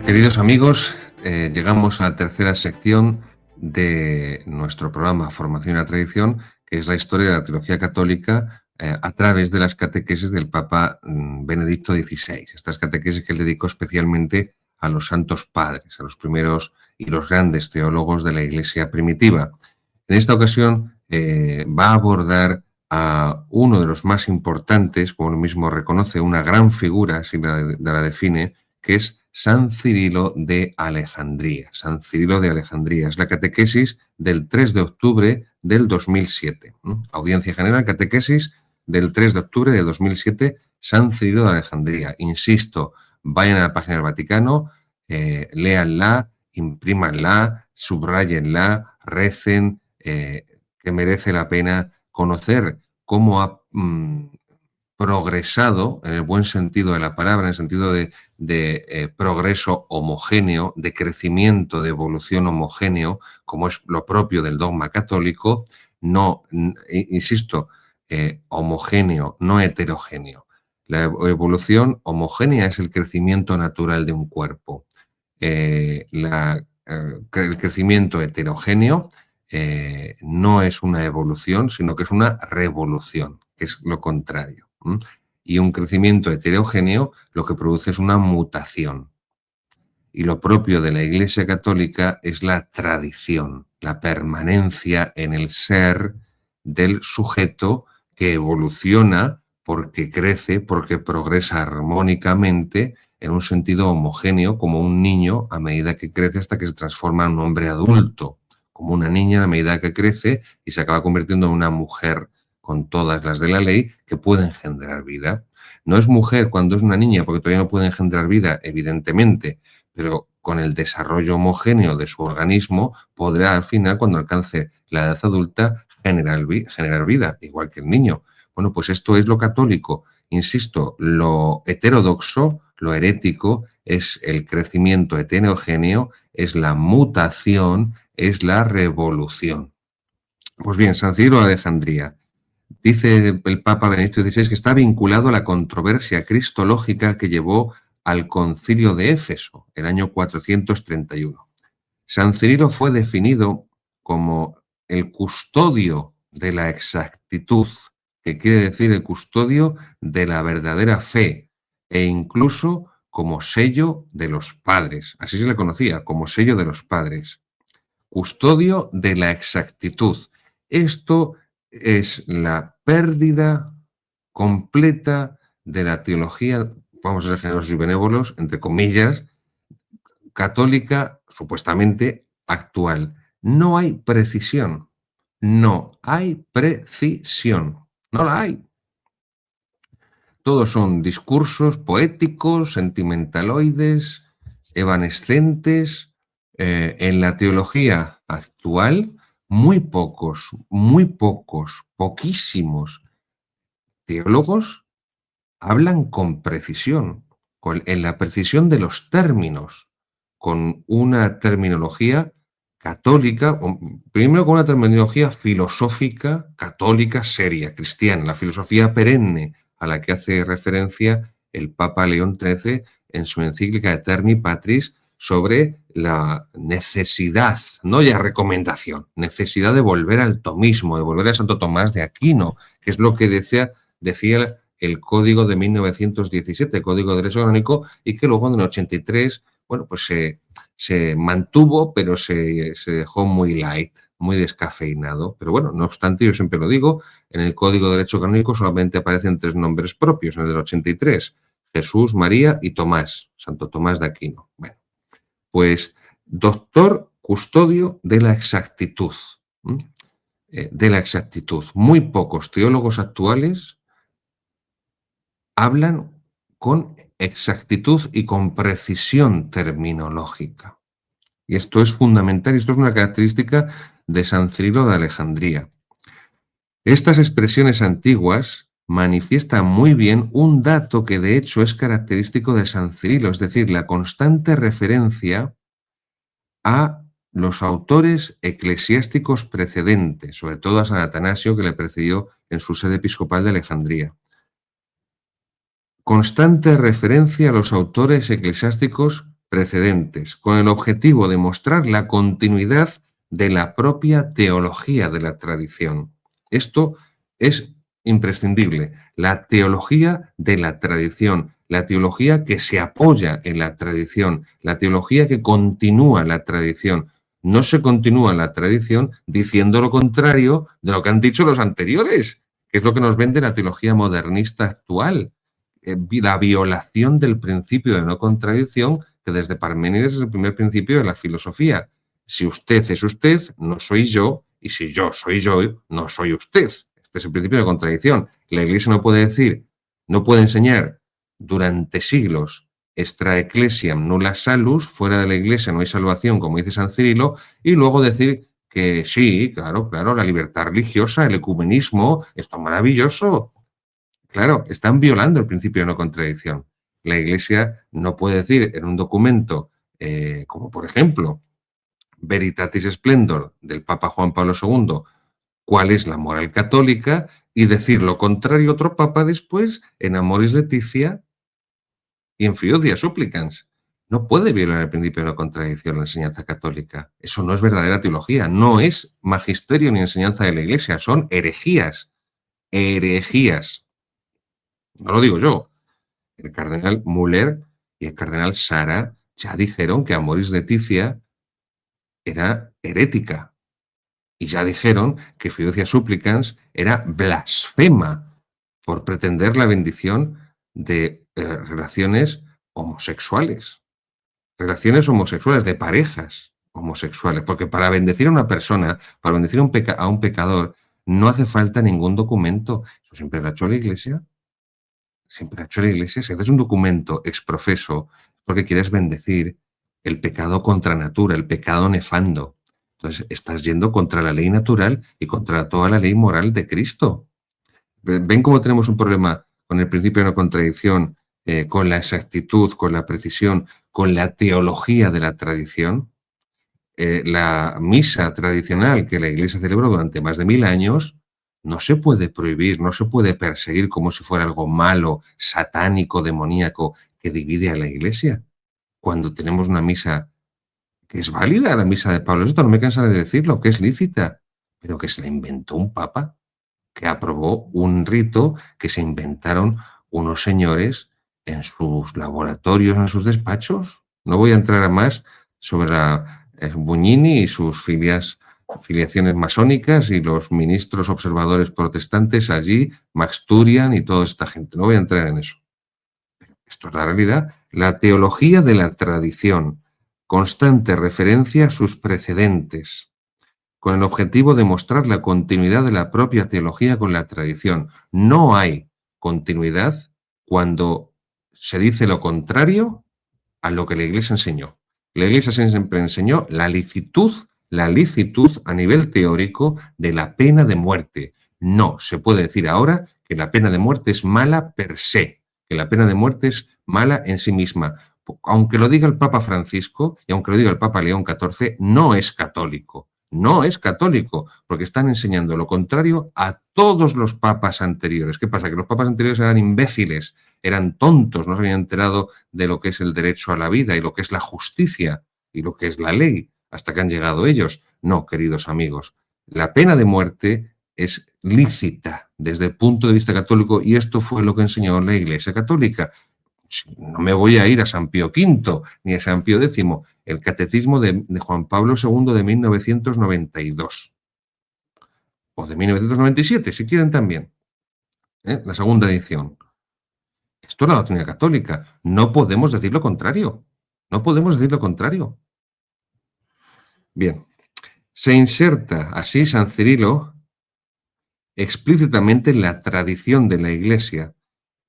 Queridos amigos, llegamos a la tercera sección de nuestro programa Formación y la Tradición, que es la historia de la teología católica a través de las catequesis del Papa Benedicto XVI. Estas catequesis que él dedicó especialmente a los santos padres, a los primeros y los grandes teólogos de la Iglesia primitiva. En esta ocasión va a abordar a uno de los más importantes, como él mismo reconoce, una gran figura, así la define, que es San Cirilo de Alejandría. San Cirilo de Alejandría es la catequesis del 3 de octubre del 2007. Audiencia General, catequesis del 3 de octubre del 2007, San Cirilo de Alejandría. Insisto, vayan a la página del Vaticano, léanla, imprímanla, subrayenla, recen, que merece la pena conocer cómo ha progresado, en el buen sentido de la palabra, en el sentido de progreso homogéneo, de crecimiento, de evolución homogéneo, como es lo propio del dogma católico, no, insisto, homogéneo, no heterogéneo. La evolución homogénea es el crecimiento natural de un cuerpo. El crecimiento heterogéneo no es una evolución, sino que es una revolución, que es lo contrario. Y un crecimiento heterogéneo lo que produce es una mutación. Y lo propio de la Iglesia Católica es la tradición, la permanencia en el ser del sujeto que evoluciona porque crece, porque progresa armónicamente en un sentido homogéneo, como un niño a medida que crece hasta que se transforma en un hombre adulto, como una niña a medida que crece y se acaba convirtiendo en una mujer con todas las de la ley que puede engendrar vida. No es mujer cuando es una niña porque todavía no puede engendrar vida, evidentemente, pero con el desarrollo homogéneo de su organismo podrá al final, cuando alcance la edad adulta, generar vida, igual que el niño. Bueno, pues esto es lo católico. Insisto, lo heterodoxo, lo herético, es el crecimiento heterogéneo, es la mutación, es la revolución. Pues bien, San Cirilo de Alejandría. Dice el Papa Benedicto XVI que está vinculado a la controversia cristológica que llevó al Concilio de Éfeso, el año 431. San Cirilo fue definido como el custodio de la exactitud, que quiere decir el custodio de la verdadera fe, e incluso como sello de los padres. Así se le conocía, como sello de los padres. Custodio de la exactitud. Esto es la pérdida completa de la teología, vamos a ser generosos y benévolos, entre comillas, católica supuestamente actual. No hay precisión. No hay precisión. No la hay. Todos son discursos poéticos, sentimentaloides, evanescentes. En la teología actual, poquísimos teólogos hablan con precisión, en la precisión de los términos, con una terminología católica, primero con una terminología filosófica, católica, seria, cristiana, la filosofía perenne a la que hace referencia el Papa León XIII en su encíclica Eterni Patris sobre la necesidad, no ya recomendación, necesidad de volver al tomismo, de volver a Santo Tomás de Aquino, que es lo que decía el Código de 1917, el Código de Derecho Canónico, y que luego en el 83, bueno, pues se mantuvo, pero se dejó muy light, muy descafeinado. Pero bueno, no obstante, yo siempre lo digo, en el Código de Derecho Canónico solamente aparecen 3 nombres propios, en el del 83, Jesús, María y Tomás, Santo Tomás de Aquino. Bueno, pues doctor custodio de la exactitud, de la exactitud. Muy pocos teólogos actuales hablan con exactitud y con precisión terminológica. Y esto es fundamental, y esto es una característica de San Cirilo de Alejandría. Estas expresiones antiguas manifiestan muy bien un dato que de hecho es característico de San Cirilo, es decir, la constante referencia a los autores eclesiásticos precedentes, sobre todo a San Atanasio, que le precedió en su sede episcopal de Alejandría. Constante referencia a los autores eclesiásticos precedentes, con el objetivo de mostrar la continuidad de la propia teología de la tradición. Esto es imprescindible, la teología de la tradición, la teología que se apoya en la tradición, la teología que continúa la tradición. No se continúa la tradición diciendo lo contrario de lo que han dicho los anteriores, que es lo que nos vende la teología modernista actual. La violación del principio de no contradicción, que desde Parménides es el primer principio de la filosofía. Si usted es usted, no soy yo, y si yo soy yo, no soy usted. Este es el principio de contradicción. La Iglesia no puede decir, no puede enseñar durante siglos extra ecclesiam nulla salus, fuera de la Iglesia no hay salvación, como dice San Cirilo, y luego decir que sí, claro, la libertad religiosa, el ecumenismo, esto es maravilloso. Claro, están violando el principio de no contradicción. La Iglesia no puede decir en un documento, como por ejemplo, Veritatis Splendor del Papa Juan Pablo II, cuál es la moral católica, y decir lo contrario otro papa después en Amoris Laetitia y en Fiducia Supplicans. No puede violar el principio de no contradicción la enseñanza católica. Eso no es verdadera teología, no es magisterio ni enseñanza de la Iglesia, son herejías. Herejías. No lo digo yo. El cardenal Müller y el cardenal Sara ya dijeron que Amoris Laetitia era herética. Y ya dijeron que Fiducia Supplicans era blasfema por pretender la bendición de relaciones homosexuales. Relaciones homosexuales, de parejas homosexuales. Porque para bendecir a una persona, para bendecir a un pecador, no hace falta ningún documento. Eso siempre lo ha hecho la Iglesia. Siempre ha hecho la Iglesia. Si haces un documento exprofeso porque quieres bendecir el pecado contra natura, el pecado nefando. Entonces estás yendo contra la ley natural y contra toda la ley moral de Cristo. ¿Ven cómo tenemos un problema con el principio de no contradicción, con la exactitud, con la precisión, con la teología de la tradición? La misa tradicional que la Iglesia celebró durante más de 1000 años No se puede prohibir, no se puede perseguir como si fuera algo malo, satánico, demoníaco, que divide a la Iglesia. Cuando tenemos una misa que es válida, la misa de Pablo VI, no me cansaré de decirlo, que es lícita, pero que se la inventó un papa, que aprobó un rito que se inventaron unos señores en sus laboratorios, en sus despachos. No voy a entrar a más sobre Buñini y sus filiaciones masónicas y los ministros observadores protestantes allí, Max Turian y toda esta gente. No voy a entrar en eso. Esto es la realidad. La teología de la tradición, constante referencia a sus precedentes, con el objetivo de mostrar la continuidad de la propia teología con la tradición. No hay continuidad cuando se dice lo contrario a lo que la Iglesia enseñó. La Iglesia siempre enseñó la licitud a nivel teórico de la pena de muerte. No se puede decir ahora que la pena de muerte es mala per se, que la pena de muerte es mala en sí misma. Aunque lo diga el Papa Francisco y aunque lo diga el Papa León XIV, no es católico. No es católico, porque están enseñando lo contrario a todos los papas anteriores. ¿Qué pasa? Que los papas anteriores eran imbéciles, eran tontos, no se habían enterado de lo que es el derecho a la vida y lo que es la justicia y lo que es la ley, hasta que han llegado ellos. No, queridos amigos, la pena de muerte es lícita desde el punto de vista católico y esto fue lo que enseñó la Iglesia Católica. No me voy a ir a San Pío V ni a San Pío X, el Catecismo de Juan Pablo II de 1992 o de 1997, si quieren también, la segunda edición. Esto es la doctrina católica. No podemos decir lo contrario. No podemos decir lo contrario. Bien, se inserta así San Cirilo explícitamente en la tradición de la Iglesia,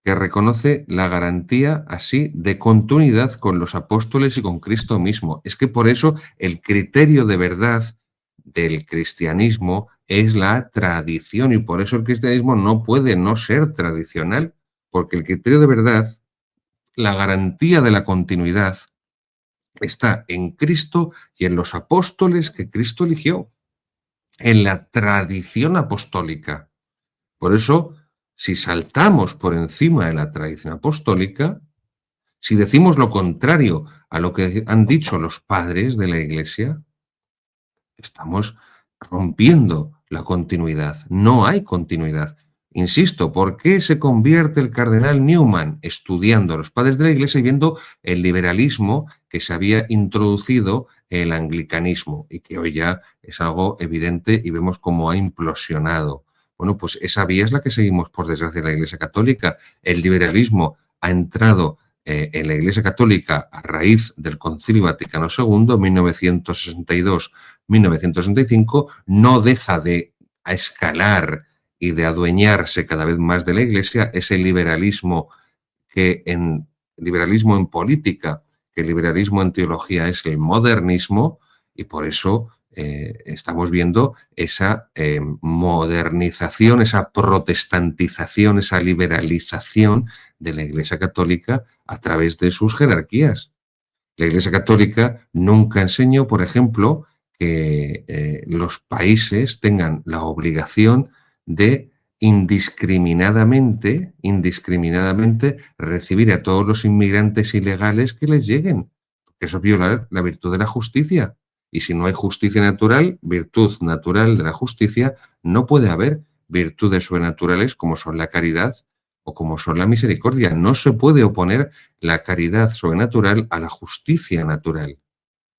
que reconoce la garantía así de continuidad con los apóstoles y con Cristo mismo. Es que por eso el criterio de verdad del cristianismo es la tradición y por eso el cristianismo no puede no ser tradicional, porque el criterio de verdad, la garantía de la continuidad, está en Cristo y en los apóstoles que Cristo eligió, en la tradición apostólica. Por eso, si saltamos por encima de la tradición apostólica, si decimos lo contrario a lo que han dicho los padres de la Iglesia, estamos rompiendo la continuidad. No hay continuidad. Insisto, ¿por qué se convierte el cardenal Newman estudiando a los padres de la Iglesia y viendo el liberalismo que se había introducido el anglicanismo y que hoy ya es algo evidente y vemos cómo ha implosionado? Bueno, pues esa vía es la que seguimos, por desgracia, en la Iglesia Católica. El liberalismo ha entrado en la Iglesia Católica a raíz del Concilio Vaticano II, 1962-1965, no deja de escalar y de adueñarse cada vez más de la Iglesia ese liberalismo liberalismo en política, que el liberalismo en teología es el modernismo, y por eso estamos viendo esa modernización, esa protestantización, esa liberalización de la Iglesia Católica a través de sus jerarquías. La Iglesia Católica nunca enseñó, por ejemplo, que los países tengan la obligación de indiscriminadamente recibir a todos los inmigrantes ilegales que les lleguen, porque eso es violar la virtud de la justicia. Y si no hay justicia natural, virtud natural de la justicia, no puede haber virtudes sobrenaturales como son la caridad o como son la misericordia. No se puede oponer la caridad sobrenatural a la justicia natural.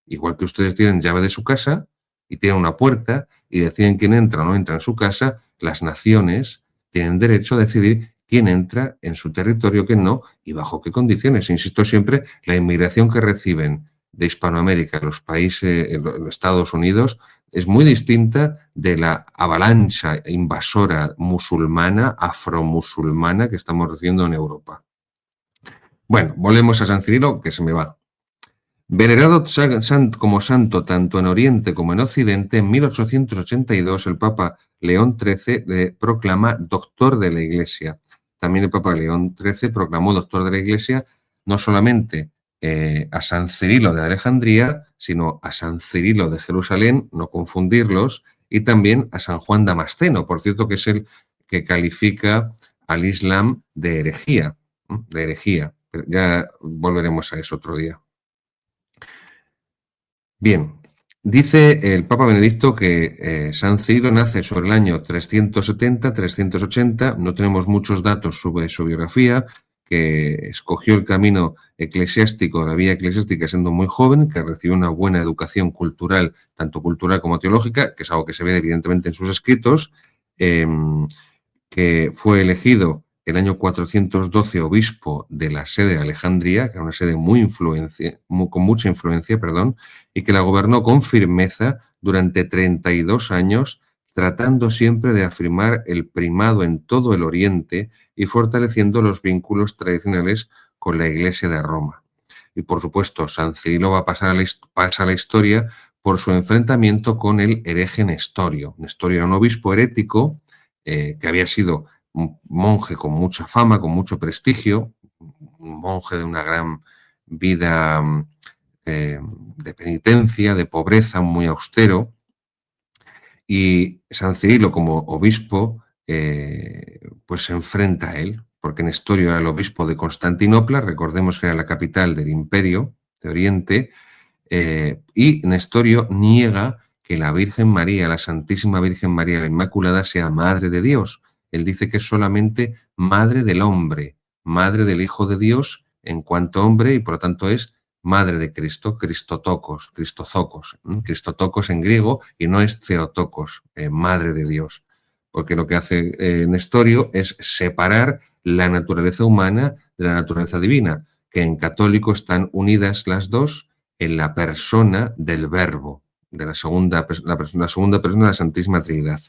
Igual que ustedes tienen llave de su casa y tienen una puerta y deciden quién entra o no entra en su casa, las naciones tienen derecho a decidir quién entra en su territorio, quién no y bajo qué condiciones. Insisto siempre, la inmigración que reciben de Hispanoamérica, los países, los Estados Unidos, es muy distinta de la avalancha invasora musulmana, afromusulmana que estamos recibiendo en Europa. Bueno, volvemos a San Cirilo, que se me va. Venerado como santo tanto en Oriente como en Occidente, en 1882 el Papa León XIII le proclama doctor de la Iglesia. También el Papa León XIII proclamó doctor de la Iglesia no solamente a San Cirilo de Alejandría, sino a San Cirilo de Jerusalén, no confundirlos, y también a San Juan Damasceno, por cierto, que es el que califica al Islam de herejía, de herejía. Pero ya volveremos a eso otro día. Bien, dice el Papa Benedicto que San Cirilo nace sobre el año 370-380, no tenemos muchos datos sobre su biografía, que escogió el camino eclesiástico, la vía eclesiástica siendo muy joven, que recibió una buena educación cultural, tanto cultural como teológica, que es algo que se ve evidentemente en sus escritos, que fue elegido el año 412 obispo de la sede de Alejandría, que era una sede con mucha influencia, y que la gobernó con firmeza durante 32 años, tratando siempre de afirmar el primado en todo el Oriente y fortaleciendo los vínculos tradicionales con la Iglesia de Roma. Y por supuesto, San Cirilo va a pasar a la historia por su enfrentamiento con el hereje Nestorio. Nestorio era un obispo herético que había sido un monje con mucha fama, con mucho prestigio, un monje de una gran vida de penitencia, de pobreza, muy austero. Y San Cirilo, como obispo, pues se enfrenta a él, porque Nestorio era el obispo de Constantinopla, recordemos que era la capital del Imperio de Oriente, y Nestorio niega que la Virgen María, la Santísima Virgen María, la Inmaculada, sea madre de Dios. Él dice que es solamente madre del hombre, madre del Hijo de Dios en cuanto hombre, y por lo tanto es madre de Cristo, Cristotokos, Cristotokos en griego, y no es Theotokos, madre de Dios. Porque lo que hace Nestorio es separar la naturaleza humana de la naturaleza divina, que en católico están unidas las dos en la persona del Verbo, de la segunda persona de la Santísima Trinidad.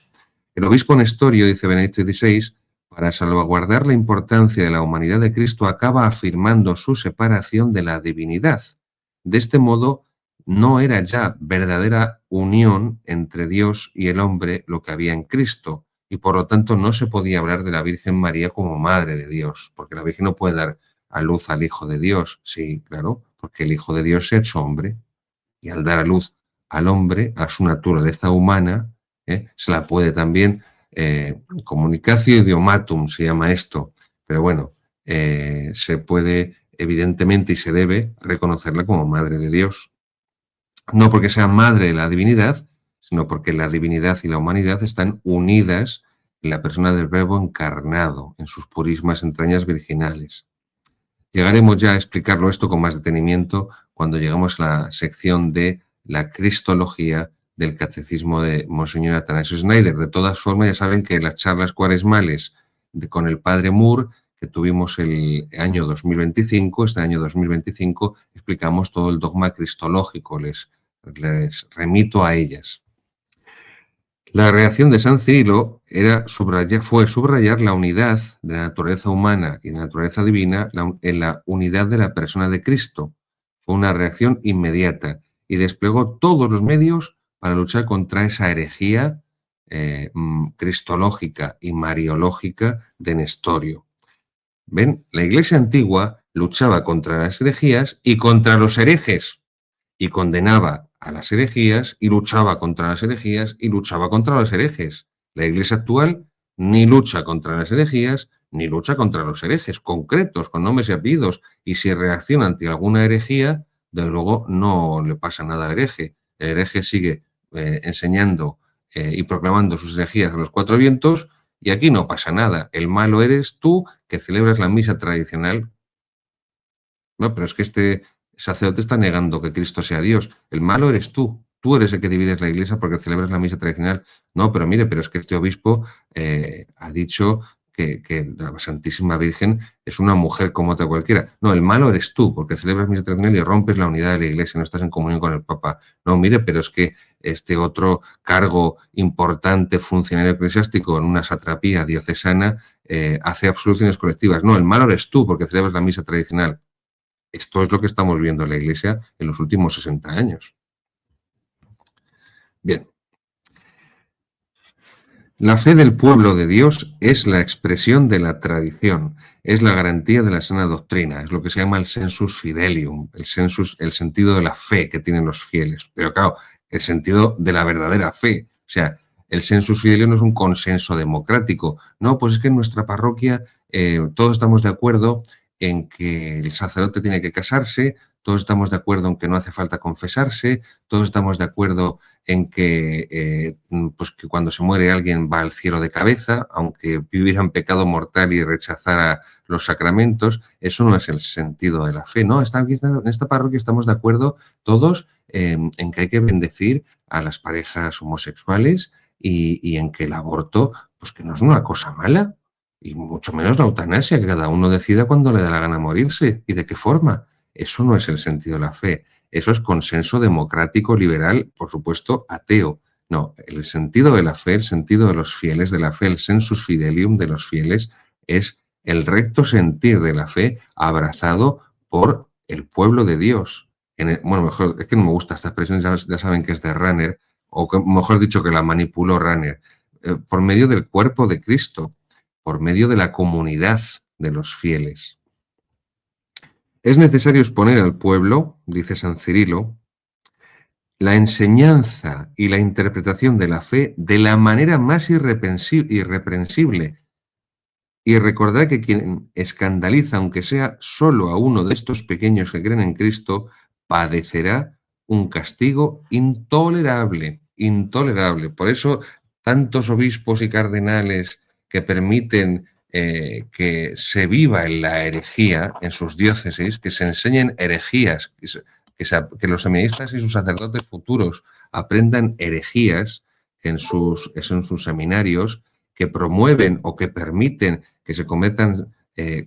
El obispo Nestorio, dice Benedicto XVI, para salvaguardar la importancia de la humanidad de Cristo, acaba afirmando su separación de la divinidad. De este modo, no era ya verdadera unión entre Dios y el hombre lo que había en Cristo, y por lo tanto no se podía hablar de la Virgen María como Madre de Dios, porque la Virgen no puede dar a luz al Hijo de Dios. Sí, claro, porque el Hijo de Dios se ha hecho hombre, y al dar a luz al hombre, a su naturaleza humana, se la puede también, comunicatio idiomatum se llama esto, pero bueno, se puede evidentemente y se debe reconocerla como Madre de Dios. No porque sea madre de la divinidad, sino porque la divinidad y la humanidad están unidas en la persona del Verbo encarnado, en sus purísimas entrañas virginales. Llegaremos ya a explicarlo esto con más detenimiento cuando lleguemos a la sección de la cristología del catecismo de Monseñor Atanasio Schneider. De todas formas, ya saben que las charlas cuaresmales con el padre Moore, que tuvimos el año 2025, este año 2025, explicamos todo el dogma cristológico. Les remito a ellas. La reacción de San Cirilo fue subrayar la unidad de la naturaleza humana y de la naturaleza divina en la unidad de la persona de Cristo. Fue una reacción inmediata y desplegó todos los medios para luchar contra esa herejía cristológica y mariológica de Nestorio. ¿Ven? La Iglesia antigua luchaba contra las herejías y contra los herejes, y condenaba a las herejías y luchaba contra las herejías y luchaba contra los herejes. La Iglesia actual ni lucha contra las herejías ni lucha contra los herejes concretos, con nombres y apellidos, y si reacciona ante alguna herejía, desde luego no le pasa nada al hereje. El hereje sigue enseñando y proclamando sus herejías a los cuatro vientos, y aquí no pasa nada. El malo eres tú, que celebras la misa tradicional. No, pero es que este sacerdote está negando que Cristo sea Dios. El malo eres tú. Tú eres el que divides la iglesia porque celebras la misa tradicional. No, pero mire, pero es que este obispo ha dicho que la Santísima Virgen es una mujer como otra cualquiera. No, el malo eres tú porque celebras misa tradicional y rompes la unidad de la iglesia, no estás en comunión con el Papa. No, mire, pero es que este otro cargo importante, funcionario eclesiástico en una satrapía diocesana, hace absoluciones colectivas. No, el malo eres tú porque celebras la misa tradicional. Esto es lo que estamos viendo en la Iglesia en los últimos 60 años. Bien. La fe del pueblo de Dios es la expresión de la tradición, es la garantía de la sana doctrina, es lo que se llama el sensus fidelium, el sentido de la fe que tienen los fieles. Pero claro, el sentido de la verdadera fe. O sea, El sensus fidelium no es un consenso democrático. No, pues es que en nuestra parroquia todos estamos de acuerdo en que el sacerdote tiene que casarse, todos estamos de acuerdo en que no hace falta confesarse, todos estamos de acuerdo en que, pues que cuando se muere alguien va al cielo de cabeza, aunque viviera en pecado mortal y rechazara los sacramentos. Eso no es el sentido de la fe, ¿no? En esta parroquia estamos de acuerdo todos en que hay que bendecir a las parejas homosexuales y en que el aborto, pues que no es una cosa mala, y mucho menos la eutanasia, que cada uno decida cuándo le da la gana morirse y de qué forma. Eso no es el sentido de la fe. Eso es consenso democrático, liberal, por supuesto, ateo. No, el sentido de la fe, el sentido de los fieles de la fe, el sensus fidelium de los fieles, es el recto sentir de la fe abrazado por el pueblo de Dios. Bueno, mejor, es que no me gusta esta expresión, ya saben que es de Runner, o que, mejor dicho, que la manipuló Runner, por medio del cuerpo de Cristo, por medio de la comunidad de los fieles. Es necesario exponer al pueblo, dice San Cirilo, la enseñanza y la interpretación de la fe de la manera más irreprensible y recordar que quien escandaliza, aunque sea solo a uno de estos pequeños que creen en Cristo, padecerá un castigo intolerable, intolerable. Por eso, tantos obispos y cardenales que permiten que se viva en la herejía en sus diócesis, que se enseñen herejías, que los seminaristas y sus sacerdotes futuros aprendan herejías en sus seminarios, que promueven o que permiten que se cometan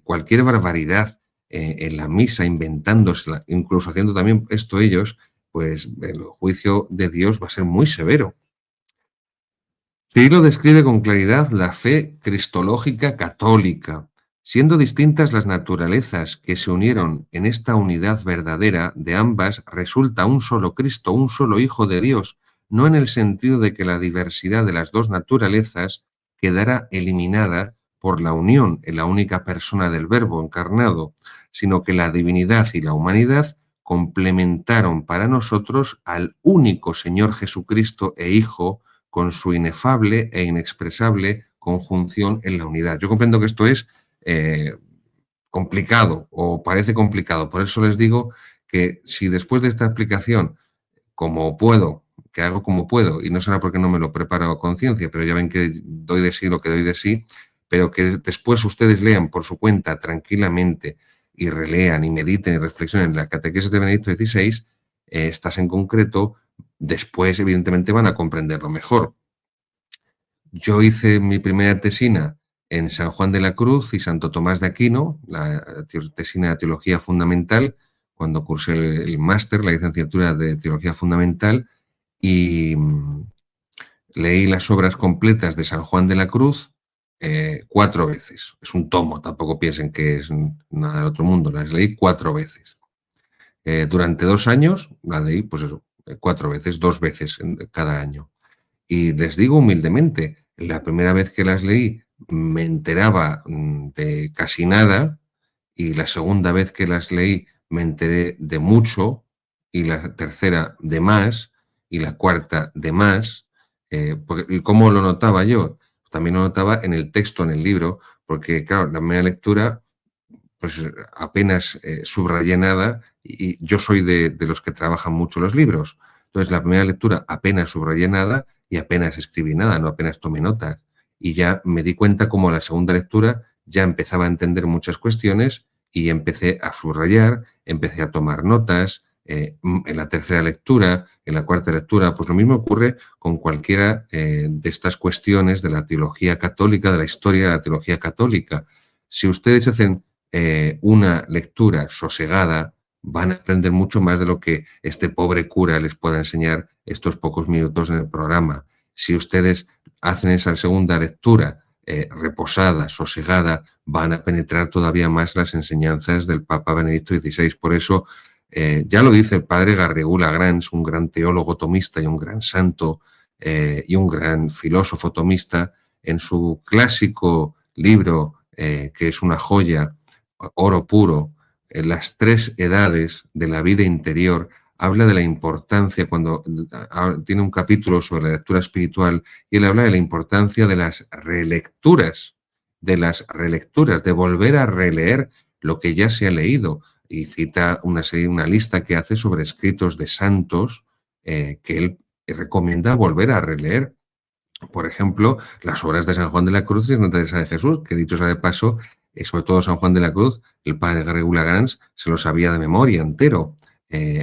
cualquier barbaridad en la misa, inventándosela, incluso haciendo también esto ellos, pues el juicio de Dios va a ser muy severo. Cirilo describe con claridad la fe cristológica católica, siendo distintas las naturalezas que se unieron en esta unidad verdadera de ambas, resulta un solo Cristo, un solo Hijo de Dios, no en el sentido de que la diversidad de las dos naturalezas quedara eliminada por la unión en la única persona del Verbo encarnado, sino que la divinidad y la humanidad complementaron para nosotros al único Señor Jesucristo e Hijo, con su inefable e inexpresable conjunción en la unidad. Yo comprendo que esto es complicado o parece complicado, por eso les digo que si después de esta explicación, como puedo, que hago como puedo, y no será porque no me lo preparo a conciencia, pero ya ven que doy de sí lo que doy de sí, pero que después ustedes lean por su cuenta tranquilamente y relean y mediten y reflexionen la catequesis de Benedicto XVI, estas en concreto, después evidentemente van a comprenderlo mejor. Yo hice mi primera tesina en San Juan de la Cruz y Santo Tomás de Aquino, la tesina de Teología Fundamental, cuando cursé el máster, la licenciatura de Teología Fundamental, y leí las obras completas de San Juan de la Cruz 4 veces. Es un tomo, tampoco piensen que es nada del otro mundo, las leí 4 veces. Durante 2 años la leí, pues eso, 4 veces, 2 veces cada año. Y les digo humildemente, la primera vez que las leí me enteraba de casi nada, y la segunda vez que las leí me enteré de mucho, y la tercera de más, y la cuarta de más. ¿Y cómo lo notaba yo? También lo notaba en el texto, en el libro, porque claro, la primera lectura pues apenas subrayé nada, y yo soy de los que trabajan mucho los libros. Entonces, la primera lectura apenas subrayé nada y apenas escribí nada, no apenas tomé notas. Y ya me di cuenta como la segunda lectura ya empezaba a entender muchas cuestiones y empecé a subrayar, empecé a tomar notas. En la tercera lectura, en la cuarta lectura, pues lo mismo ocurre con cualquiera de estas cuestiones de la teología católica, de la historia de la teología católica. Si ustedes hacen una lectura sosegada, van a aprender mucho más de lo que este pobre cura les pueda enseñar estos pocos minutos en el programa. Si ustedes hacen esa segunda lectura reposada, sosegada, van a penetrar todavía más las enseñanzas del Papa Benedicto XVI. Por eso, ya lo dice el padre Garrigou Lagrange, un gran teólogo tomista y un gran santo y un gran filósofo tomista, en su clásico libro, que es una joya, Oro puro, las 3 edades de la vida interior, habla de la importancia, tiene un capítulo sobre la lectura espiritual, y él habla de la importancia de las relecturas, de volver a releer lo que ya se ha leído, y cita una lista que hace sobre escritos de santos que él recomienda volver a releer. Por ejemplo, las obras de San Juan de la Cruz y Santa Teresa de Jesús, que dicho sea de paso, sobre todo San Juan de la Cruz, el padre Gregula Gans se lo sabía de memoria entero.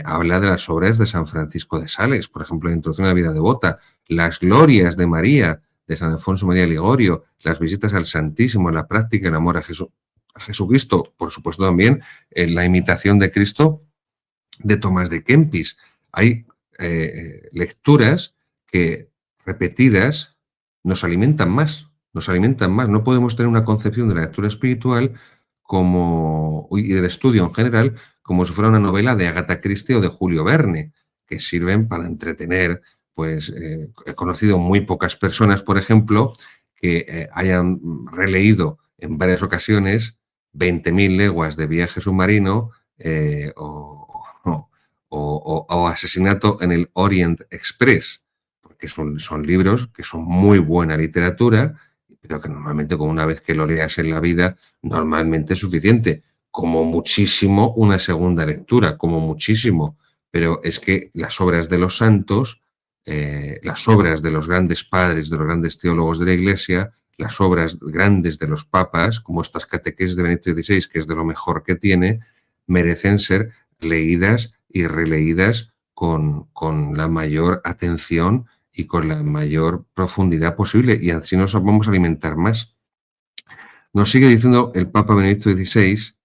Habla de las obras de San Francisco de Sales, por ejemplo, la Introducción a la vida devota, las glorias de María, de San Alfonso María Ligorio, las visitas al Santísimo, la práctica, el amor a Jesucristo, por supuesto también la imitación de Cristo de Tomás de Kempis. Hay lecturas que repetidas nos alimentan más, nos alimentan más. No podemos tener una concepción de la lectura espiritual y del estudio en general como si fuera una novela de Agatha Christie o de Julio Verne, que sirven para entretener. Pues he conocido muy pocas personas, por ejemplo, que hayan releído en varias ocasiones 20.000 leguas de viaje submarino o Asesinato en el Orient Express, porque son libros que son muy buena literatura, pero que normalmente con una vez que lo leas en la vida, normalmente es suficiente. Como muchísimo una segunda lectura, como muchísimo. Pero es que las obras de los santos, las obras de los grandes padres, de los grandes teólogos de la Iglesia, las obras grandes de los papas, como estas catequesis de Benedicto XVI, que es de lo mejor que tiene, merecen ser leídas y releídas con la mayor atención y con la mayor profundidad posible, y así nos vamos a alimentar más. Nos sigue diciendo el Papa Benedicto XVI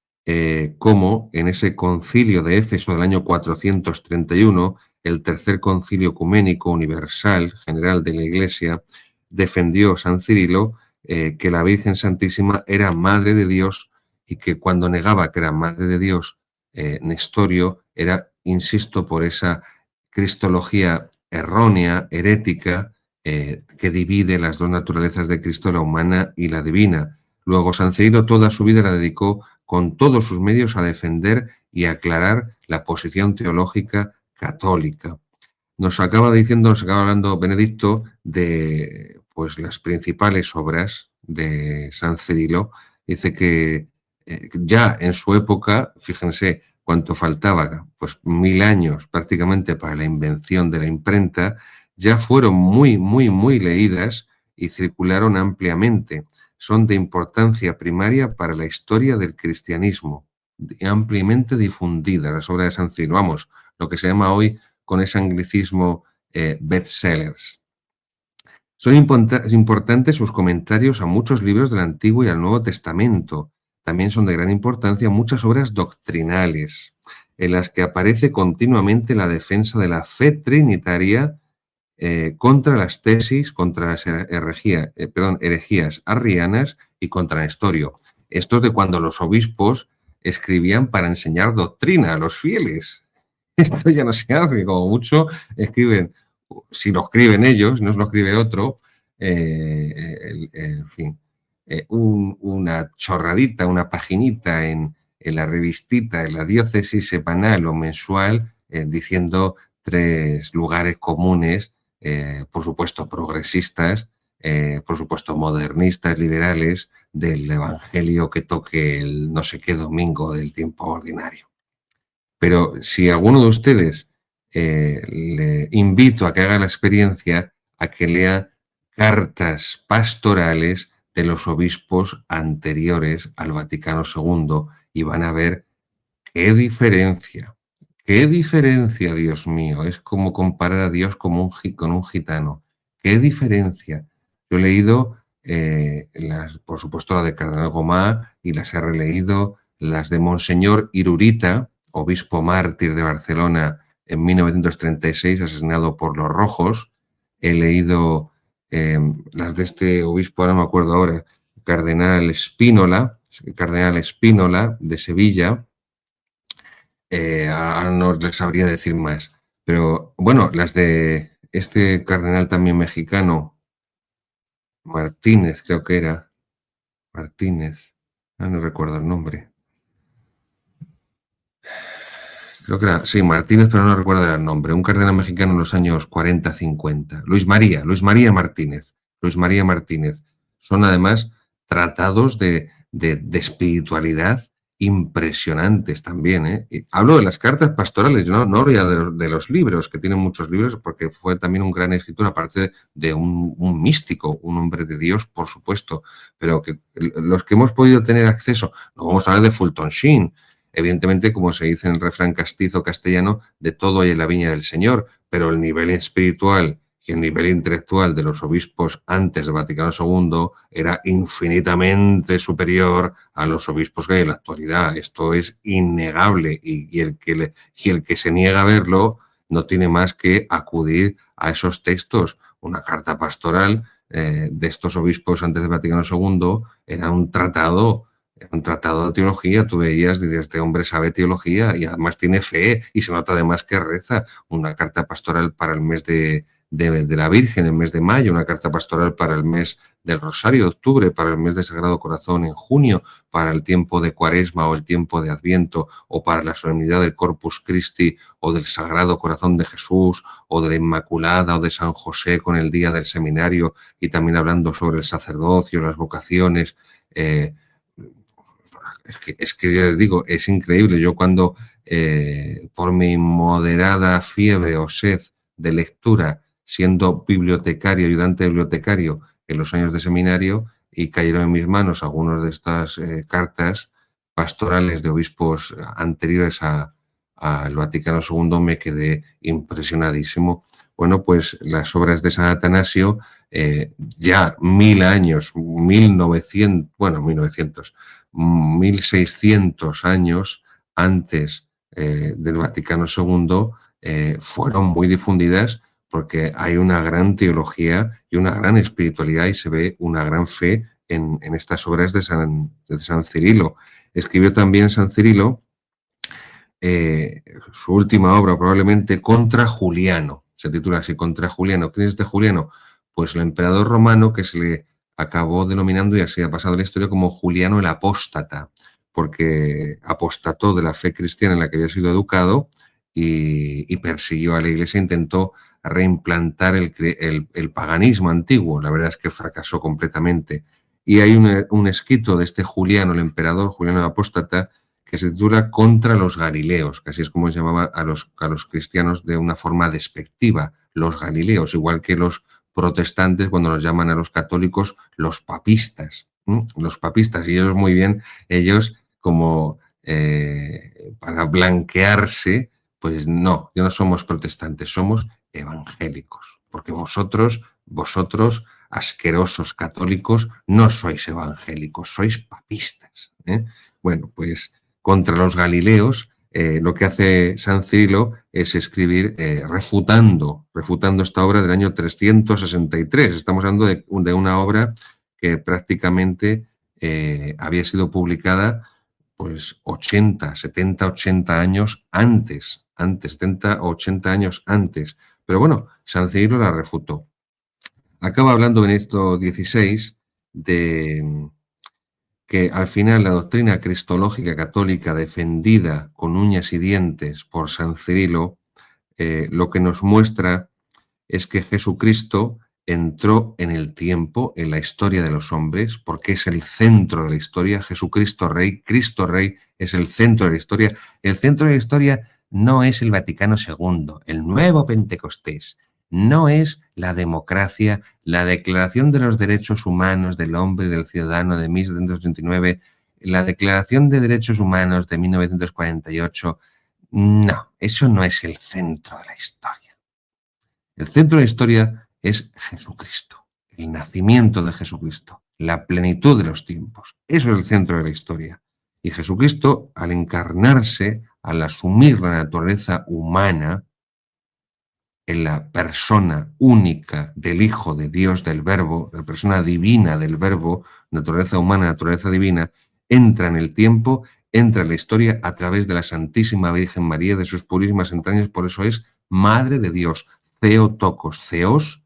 cómo en ese concilio de Éfeso del año 431, el tercer concilio ecuménico universal general de la Iglesia, defendió San Cirilo que la Virgen Santísima era Madre de Dios, y que cuando negaba que era Madre de Dios, Nestorio era, insisto, por esa cristología errónea, herética, que divide las dos naturalezas de Cristo, la humana y la divina. Luego, San Cirilo toda su vida la dedicó con todos sus medios a defender y aclarar la posición teológica católica. Nos acaba hablando Benedicto de pues, las principales obras de San Cirilo. Dice que ya en su época, fíjense cuánto faltaba, pues 1000 años prácticamente para la invención de la imprenta, ya fueron muy, muy, muy leídas y circularon ampliamente. Son de importancia primaria para la historia del cristianismo, ampliamente difundidas las obras de San Cirilo. Vamos, lo que se llama hoy con ese anglicismo bestsellers. Son importantes sus comentarios a muchos libros del Antiguo y al Nuevo Testamento. También son de gran importancia muchas obras doctrinales, en las que aparece continuamente la defensa de la fe trinitaria contra las tesis, contra las herejías arrianas y contra Nestorio. Esto es de cuando los obispos escribían para enseñar doctrina a los fieles. Esto ya no se hace, como mucho escriben, si lo escriben ellos, no se lo escribe otro, en fin, una chorradita, una paginita en la revistita, en la diócesis semanal o mensual, diciendo 3 lugares comunes, por supuesto progresistas, por supuesto modernistas, liberales, del evangelio que toque el no sé qué domingo del tiempo ordinario. Pero si alguno de ustedes le invito a que haga la experiencia, a que lea cartas pastorales de los obispos anteriores al Vaticano II, y van a ver qué diferencia, Dios mío. Es como comparar a Dios con un gitano. Qué diferencia. Yo he leído, por supuesto, la de Cardenal Gomá, y las he releído, las de Monseñor Irurita, obispo mártir de Barcelona en 1936, asesinado por los rojos. He leído las de este obispo, ahora no me acuerdo ahora, Cardenal Spínola de Sevilla. Ahora no les sabría decir más. Pero bueno, las de este cardenal también mexicano, Martínez, creo que era. Martínez. No recuerdo el nombre. Creo que era, sí, Martínez, pero no recuerdo el nombre, un cardenal mexicano en los años 40-50. Luis María Martínez. Luis María Martínez. Son además tratados de espiritualidad impresionantes también. ¿Eh? Y hablo de las cartas pastorales, yo no hablo ya de los libros, que tienen muchos libros, porque fue también un gran escritor, aparte de un místico, un hombre de Dios, por supuesto, pero que los que hemos podido tener acceso, no vamos a hablar de Fulton Sheen, evidentemente, como se dice en el refrán castizo castellano, de todo hay en la viña del Señor, pero el nivel espiritual y el nivel intelectual de los obispos antes del Vaticano II era infinitamente superior a los obispos que hay en la actualidad. Esto es innegable y el que se niega a verlo no tiene más que acudir a esos textos. Una carta pastoral de estos obispos antes del Vaticano II era un tratado de teología. Tú veías, dices, este hombre sabe teología y además tiene fe y se nota además que reza. Una carta pastoral para el mes de la Virgen, el mes de mayo, una carta pastoral para el mes del Rosario de octubre, para el mes de Sagrado Corazón en junio, para el tiempo de Cuaresma o el tiempo de Adviento, o para la solemnidad del Corpus Christi o del Sagrado Corazón de Jesús, o de la Inmaculada o de San José con el día del seminario, y también hablando sobre el sacerdocio, las vocaciones. Es que ya les digo, es increíble. Yo cuando, por mi moderada fiebre o sed de lectura, siendo bibliotecario, ayudante bibliotecario en los años de seminario, y cayeron en mis manos algunas de estas cartas pastorales de obispos anteriores al Vaticano II, me quedé impresionadísimo. Bueno, pues las obras de San Atanasio, ya 1000 años, 1900, bueno, 1900, 1600 años antes del Vaticano II, fueron muy difundidas porque hay una gran teología y una gran espiritualidad y se ve una gran fe en estas obras de San Cirilo. Escribió también San Cirilo su última obra, probablemente Contra Juliano. Se titula así, Contra Juliano. ¿Quién es este Juliano? Pues el emperador romano, que se le acabó denominando, y así ha pasado la historia, como Juliano el Apóstata, porque apostató de la fe cristiana en la que había sido educado y persiguió a la iglesia, intentó reimplantar el paganismo antiguo. La verdad es que fracasó completamente. Y hay un escrito de este Juliano, el emperador Juliano el Apóstata, que se titula Contra los Galileos, que así es como se llamaba a los cristianos de una forma despectiva, los Galileos, igual que los protestantes cuando nos llaman a los católicos los papistas. Los papistas, y ellos muy bien, ellos como para blanquearse, pues no, ya no somos protestantes, somos evangélicos, porque vosotros, asquerosos católicos, no sois evangélicos, sois papistas. Bueno, pues contra los Galileos, lo que hace San Cirilo es escribir refutando esta obra del año 363. Estamos hablando de una obra que prácticamente había sido publicada pues 80 años antes, 70 o 80 años antes. Pero bueno, San Cirilo la refutó. Acaba hablando Benedicto XVI de que al final la doctrina cristológica católica defendida con uñas y dientes por San Cirilo, lo que nos muestra es que Jesucristo entró en el tiempo, en la historia de los hombres, porque es el centro de la historia. Jesucristo Rey, Cristo Rey es el centro de la historia. El centro de la historia no es el Vaticano II, el nuevo Pentecostés. No es la democracia, la Declaración de los Derechos Humanos del Hombre y del Ciudadano de 1789, la Declaración de Derechos Humanos de 1948. No, eso no es el centro de la historia. El centro de la historia es Jesucristo, el nacimiento de Jesucristo, la plenitud de los tiempos. Eso es el centro de la historia. Y Jesucristo, al encarnarse, al asumir la naturaleza humana, en la persona única del Hijo de Dios, del Verbo, la persona divina del Verbo, naturaleza humana, naturaleza divina, entra en el tiempo, entra en la historia a través de la Santísima Virgen María, de sus purísimas entrañas. Por eso es Madre de Dios, Theotokos, Theos,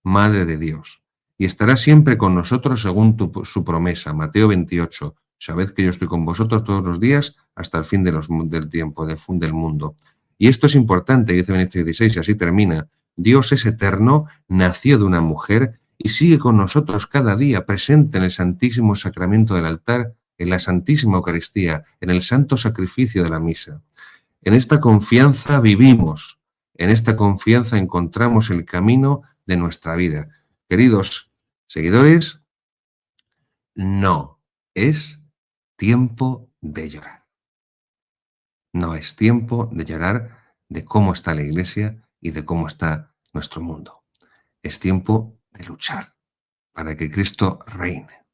Madre de Dios. Y estará siempre con nosotros según su promesa, Mateo 28, Sabed que yo estoy con vosotros todos los días hasta el fin del tiempo, del mundo. Y esto es importante, dice Benedicto XVI, y así termina. Dios es eterno, nació de una mujer y sigue con nosotros cada día, presente en el Santísimo Sacramento del altar, en la Santísima Eucaristía, en el santo sacrificio de la misa. En esta confianza vivimos, en esta confianza encontramos el camino de nuestra vida. Queridos seguidores, no es tiempo de llorar. No es tiempo de llorar de cómo está la Iglesia y de cómo está nuestro mundo. Es tiempo de luchar para que Cristo reine.